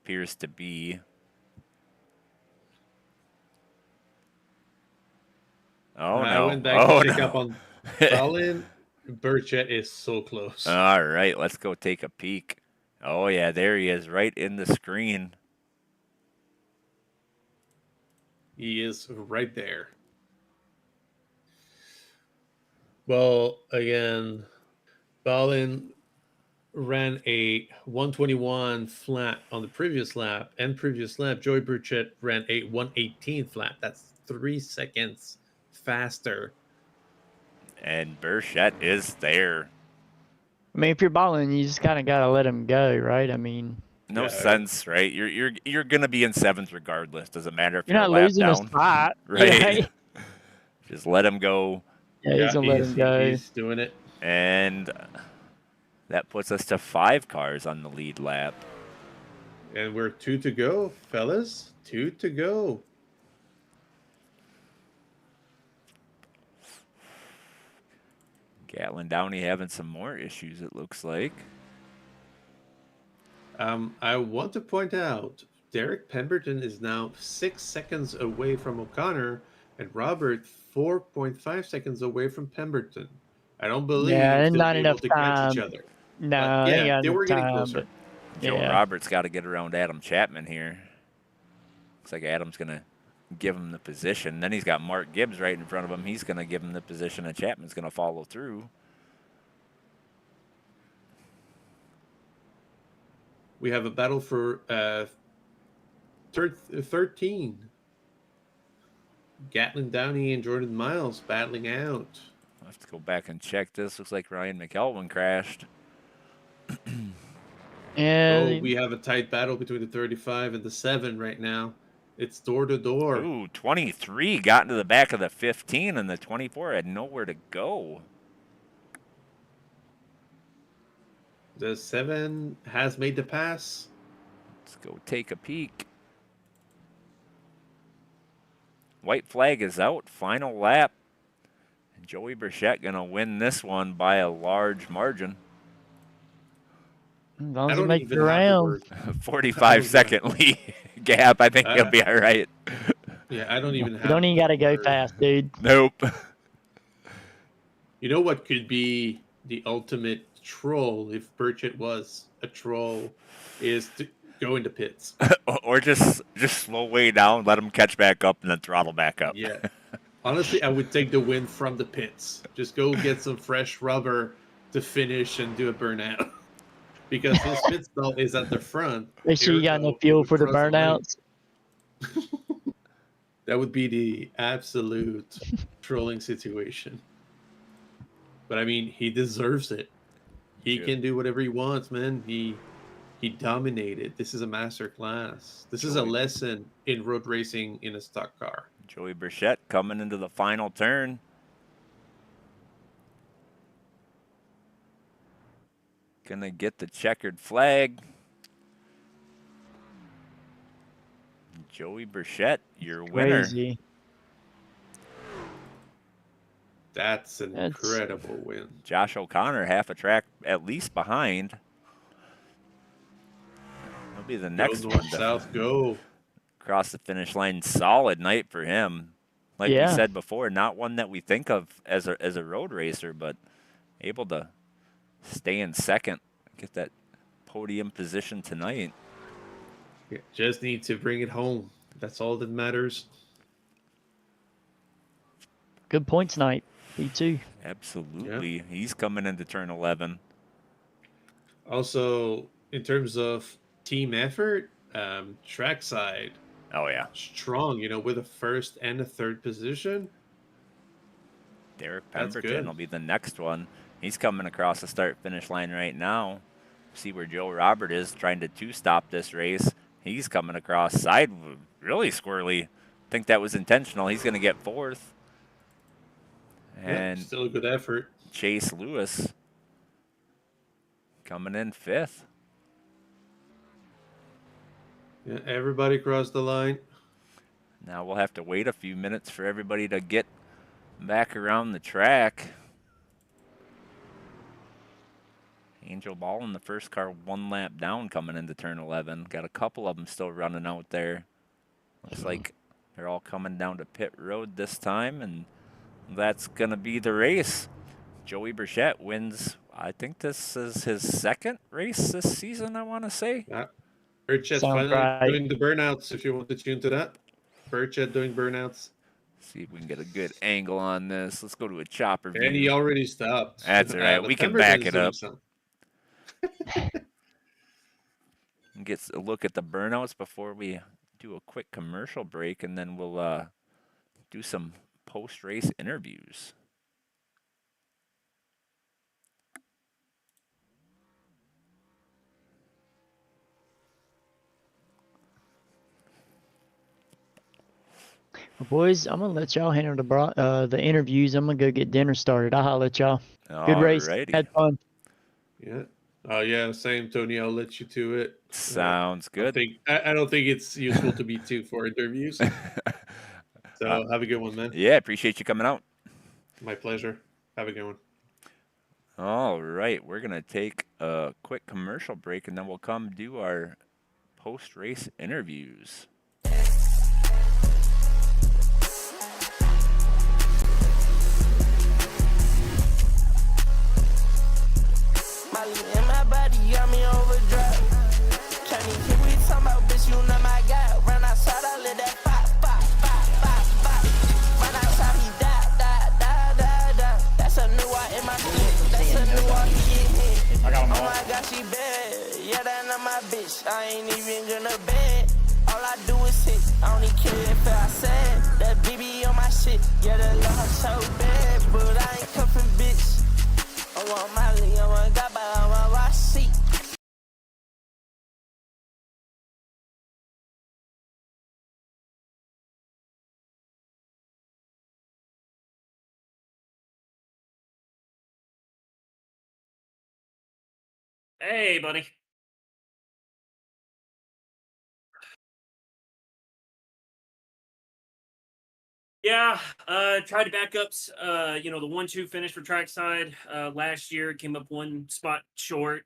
Appears to be. Oh, I no. went back to check up on Ballin. Burchett is so close. All right, let's go take a peek. Oh, yeah, there he is, right in the screen. He is right there. Well, again, Ballin ran a 121 flat on the previous lap, and previous lap, Joey Burchett ran a 118 flat. That's 3 seconds faster. And Burchett is there. I mean, if you're balling, you just kind of got to let him go, right? I mean, No sense, right? You're gonna be in 7th regardless. Doesn't matter if you're you're not a lap losing a down. spot. Right. Just let him go. Yeah, he's going to let him go. He's doing it. And that puts us to 5 cars on the lead lap. And we're 2 to go, fellas. 2 to go. Gatlin Downey having some more issues, it looks like. I want to point out, Derek Pemberton is now 6 seconds away from O'Connor, and Robert 4.5 seconds away from Pemberton. I don't believe and they'll not be enough able to catch each time. other. No, But ain't yeah, got they were enough getting time, closer. but Joe yeah. Roberts got to get around Adam Chapman here. Looks like Adam's going to give him the position. Then he's got Mark Gibbs right in front of him. He's going to give him the position, and Chapman's going to follow through. We have a battle for 13. Gatlin Downey and Jordan Miles battling out. I'll have to go back and check this. Looks like Ryan McElwain crashed. And We have a tight battle between the 35 and the 7 right now. It's door to door. Ooh, 23 got into the back of the 15, and the 24 had nowhere to go. The 7 has made the pass. Let's go take a peek. White flag is out. Final lap. And Joey Burchett going to win this one by a large margin. as long I as you don't make even it have the around. word. 45-second lead gap. I think he'll be all right. Yeah, I don't even have You don't even got to go word. fast, dude. Nope. You know what could be the ultimate troll if Burchett was a troll is to go into pits. Or just slow way down, let him catch back up, and then throttle back up. Yeah. Honestly, I would take the win from the pits. Just go get some fresh rubber to finish and do a burnout. Because his pit stall is at the front. Make sure you got enough fuel for the burnouts. That would be the absolute trolling situation. But I mean, he deserves it. He Sure. can do whatever he wants, man. He dominated. This is a master class. This is a Joey. lesson in road racing in a stock car. Joey Burchett coming into the final turn. Gonna get the checkered flag. Joey Burchett, your winner. Crazy. That's an That's incredible win. Josh O'Connor half a track at least behind. He'll be the next Go one north, to south, go. cross the finish line. Solid night for him. Like we Yeah. said before, not one that we think of as a road racer, but able to stay in second, get that podium position tonight. Yeah, just need to bring it home. That's all that matters. good points night. P2. Absolutely. He's coming into turn 11. Also, in terms of team effort, trackside, Oh, yeah. strong, with a first and a third position. Derek That's Pemberton good. will be the next one. He's coming across the start-finish line right now. See where Joe Robert is trying to two-stop this race. He's coming across side really squirrely. Think that was intentional. He's going to get fourth. And Still a good effort. Chase Lewis coming in fifth. Yeah, everybody crossed the line. Now we'll have to wait a few minutes for everybody to get back around the track. Angel Ball in the first car, one lap down coming into turn 11. Got a couple of them still running out there. Looks like they're all coming down to pit road this time, and that's going to be the race. Joey Burchett wins. I think this is his second race this season, I want to say. Yeah. Burchett Sounds finally right. doing the burnouts, if you want to tune to that. Burchett doing burnouts. See if we can get a good angle on this. Let's go to a chopper view. And he already stopped. That's all right. But We can Pemberton's back it doing up. some. Get a look at the burnouts before we do a quick commercial break, and then we'll do some post-race interviews. Well, boys, I'm gonna let y'all handle the interviews. I'm gonna go get dinner started. I'll holler at y'all. Good race. Alrighty. Had fun. Yeah. Oh yeah, same Tony. I'll let you to it. Sounds good. I don't think it's useful to be two for interviews. So have a good one, man. Yeah, appreciate you coming out. My pleasure. Have a good one. All right, we're going to take a quick commercial break, and then we'll come do our post-race interviews. Molly in my body got me overdrive. Can't even keep we talking about, bitch, you know my guy. Run outside, I let that pop, pop, pop, pop, pop. Run outside, he die. That's a new one in my clip. That's a new one, he get hit. I got him Oh all. my God, she bad. Yeah, that not my bitch. I ain't even gonna bed. All I do is hit. I don't even care if I said that BB on my shit. Yeah, that love so bad, but I ain't cuffing bitch. I want Molly, I want Gaba, I want Rossi. Hey, buddy. Yeah, tried to backups. The 1-2 finish for trackside last year, came up one spot short.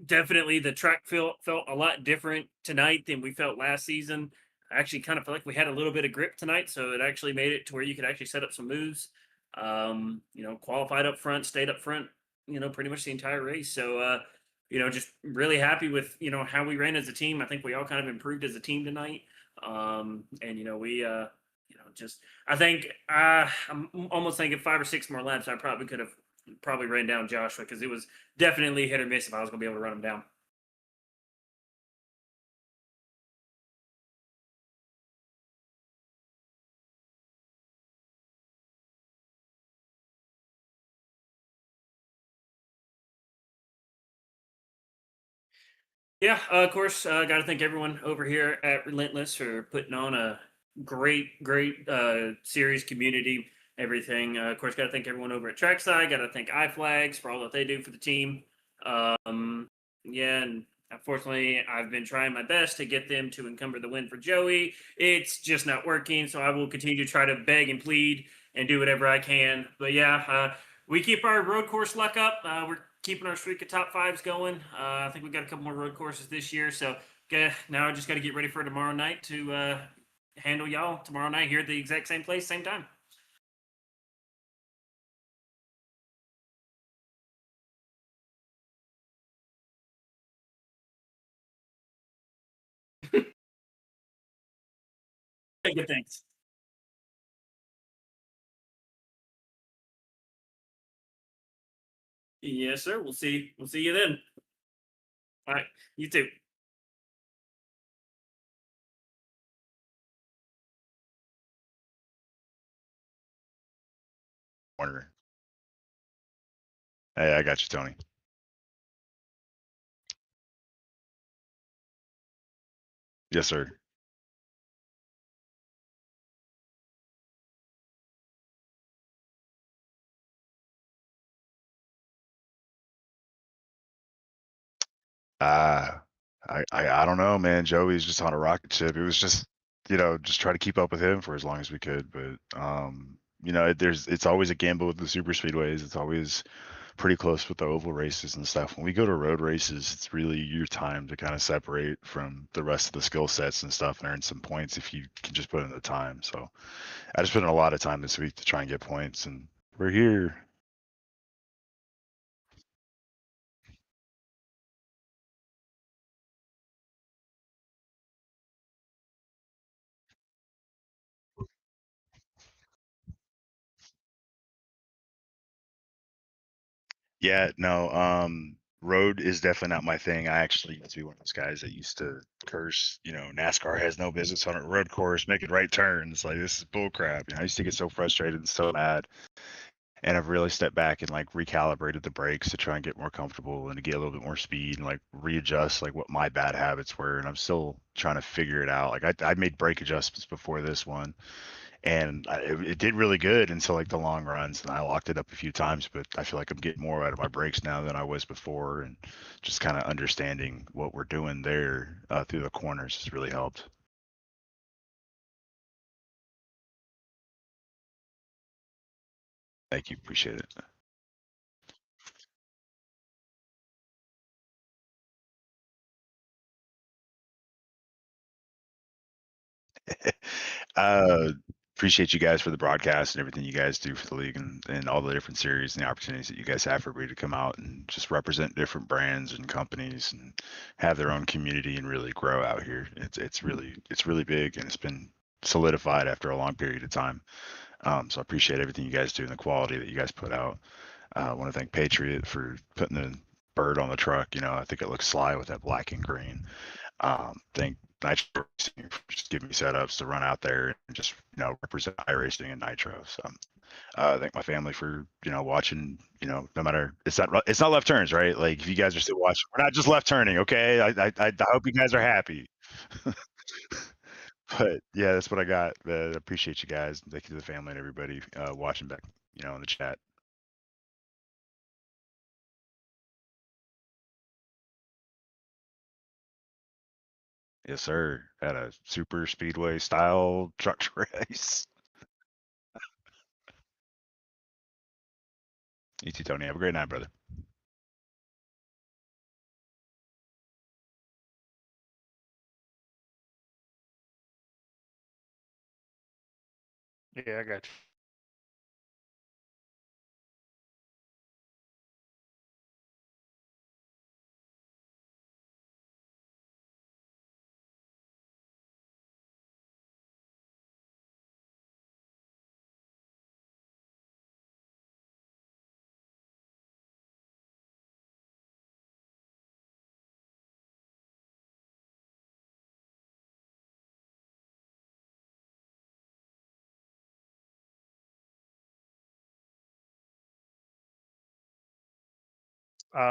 Definitely the track felt a lot different tonight than we felt last season. I actually kind of felt like we had a little bit of grip tonight, so it actually made it to where you could actually set up some moves. Qualified up front, stayed up front, pretty much the entire race. So, just really happy with, how we ran as a team. I think we all kind of improved as a team tonight. I think I'm almost thinking 5 or 6 more laps. I probably could have ran down Joshua because it was definitely hit or miss if I was going to be able to run him down. Yeah, of course, got to thank everyone over here at Relentless for putting on a great series, community, everything. Of course, got to thank everyone over at Trackside. Got to thank iFlags for all that they do for the team. Um, yeah, and unfortunately, I've been trying my best to get them to encumber the win for Joey. It's just not working, so I will continue to try to beg and plead and do whatever I can. But yeah, we keep our road course luck up. We're keeping our streak of top fives going. I think we got a couple more road courses this year, so now I just got to get ready for tomorrow night to handle y'all tomorrow night here at the exact same place, same time. Good, thanks. Yes, sir. We'll see. We'll see you then. All right. You too. Corner. Hey, I got you, Tony. Yes, sir. Uh, I don't know, man. Joey's just on a rocket ship. It was just, just try to keep up with him for as long as we could. But it's always a gamble with the super speedways. It's always pretty close with the oval races and stuff. When we go to road races, it's really your time to kind of separate from the rest of the skill sets and stuff and earn some points if you can just put in the time. So I just put in a lot of time this week to try and get points, and we're here. Yeah, no, road is definitely not my thing. I actually used to be one of those guys that used to curse, NASCAR has no business on a road course making right turns. Like, this is bull crap. I used to get so frustrated and so mad. And I've really stepped back and like recalibrated the brakes to try and get more comfortable and to get a little bit more speed and like readjust like what my bad habits were. And I'm still trying to figure it out. Like I made brake adjustments before this one, and it did really good until like the long runs, and I locked it up a few times. But I feel like I'm getting more out of my brakes now than I was before, and just kind of understanding what we're doing there through the corners has really helped. Thank you, appreciate it. uh, Appreciate you guys for the broadcast and everything you guys do for the league, and all the different series and the opportunities that you guys have for me to come out and just represent different brands and companies and have their own community and really grow out here. It's really big, and it's been solidified after a long period of time. So I appreciate everything you guys do and the quality that you guys put out. I want to thank Patriot for putting the bird on the truck. I think it looks sly with that black and green. Thank Nitro Racing for just giving me setups to run out there and just represent iRacing and Nitro. So thank my family for watching. No matter it's not left turns, right? Like, if you guys are still watching, we're not just left turning. Okay, I hope you guys are happy. But yeah, that's what I got. I appreciate you guys. Thank you to the family and everybody watching back, in the chat. Yes, sir. At a super speedway style truck race. You too, Tony. Have a great night, brother. Yeah, I got you.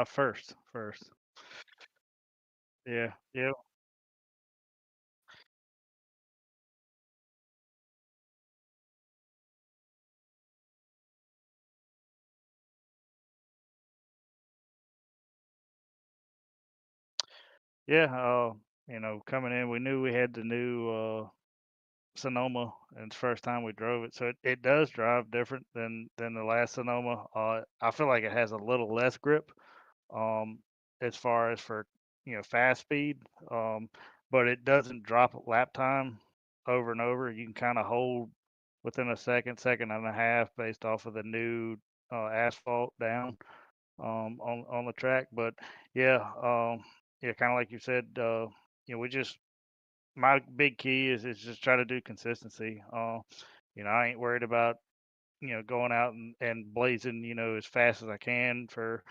First. Yeah, yeah, yeah. Coming in, we knew we had the new Sonoma, and it's the first time we drove it, so it does drive different than the last Sonoma. I feel like it has a little less grip, um, as far as for fast speed, um, but it doesn't drop lap time over and over. You can kind of hold within a second, second and a half, based off of the new asphalt down on the track. But yeah, yeah, kind of like you said, we just my big key is just try to do consistency. I ain't worried about going out and blazing as fast as I can for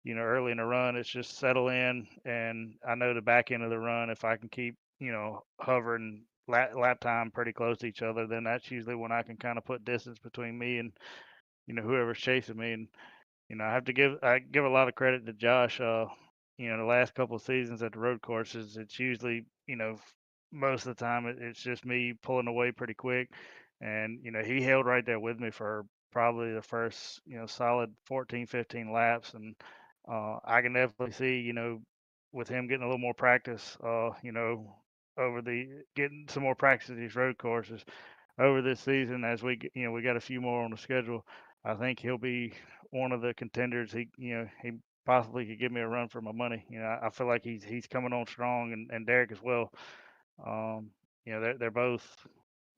early in the run. It's just settle in, and I know the back end of the run, if I can keep hovering lap time pretty close to each other, then that's usually when I can kind of put distance between me and whoever's chasing me. And I give a lot of credit to Josh. The last couple of seasons at the road courses, it's usually most of the time it's just me pulling away pretty quick, and he held right there with me for probably the first solid 14, 15 laps, and I can definitely see with him getting a little more practice, over the getting some more practice at these road courses over this season, as we got a few more on the schedule. I think he'll be one of the contenders. He possibly could give me a run for my money. I feel like he's coming on strong, and Derek as well. Um, they're both.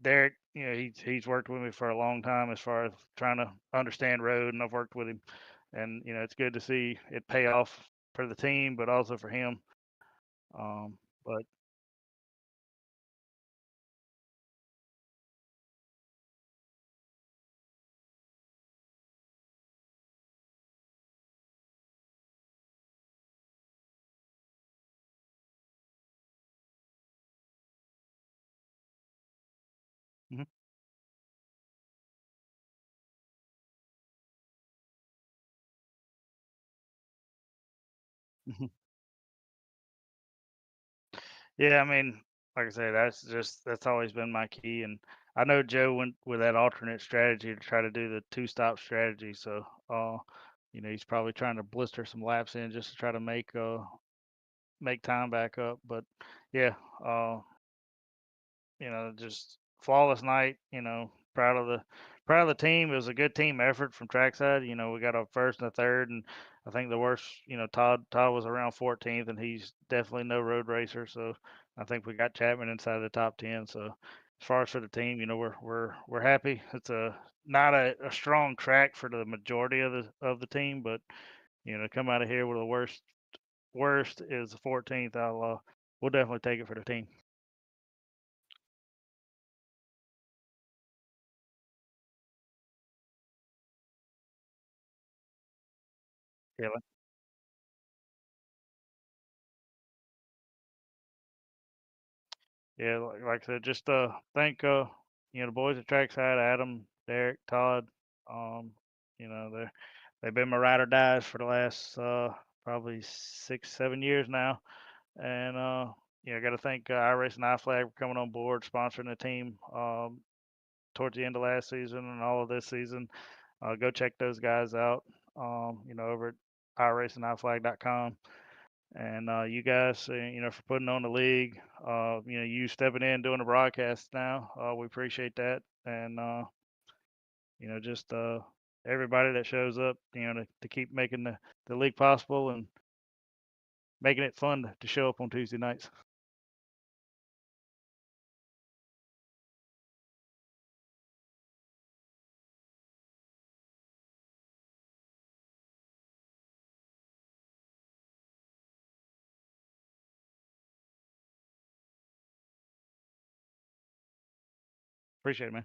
Derek, he's worked with me for a long time as far as trying to understand road, and I've worked with him, and it's good to see it pay off for the team, but also for him. But mhm. Yeah, I mean, like I said, that's always been my key, and I know Joe went with that alternate strategy to try to do the two-stop strategy. So, he's probably trying to blister some laps in just to try to make time back up. But yeah, uh, just flawless night. Proud of the team. It was a good team effort from trackside. We got a first and a third, and I think the worst. Todd was around 14th, and he's definitely no road racer. So I think we got Chapman inside the top 10. So as far as for the team, we're happy. It's not a strong track for the majority of the team, but come out of here with the worst is the 14th. We'll definitely take it for the team. Yeah, yeah, like I said, just thank the boys at Trackside, Adam, Derek, Todd. Um, they've been my ride or dies for the last probably 6, 7 years now, and I got to thank iRacing iFlag for coming on board, sponsoring the team towards the end of last season and all of this season. Go check those guys out. Over at iRacingIFlag.com. And you guys, for putting on the league, you stepping in doing the broadcast now, we appreciate that. And just everybody that shows up, to keep making the league possible and making it fun to show up on Tuesday nights. Appreciate it, man.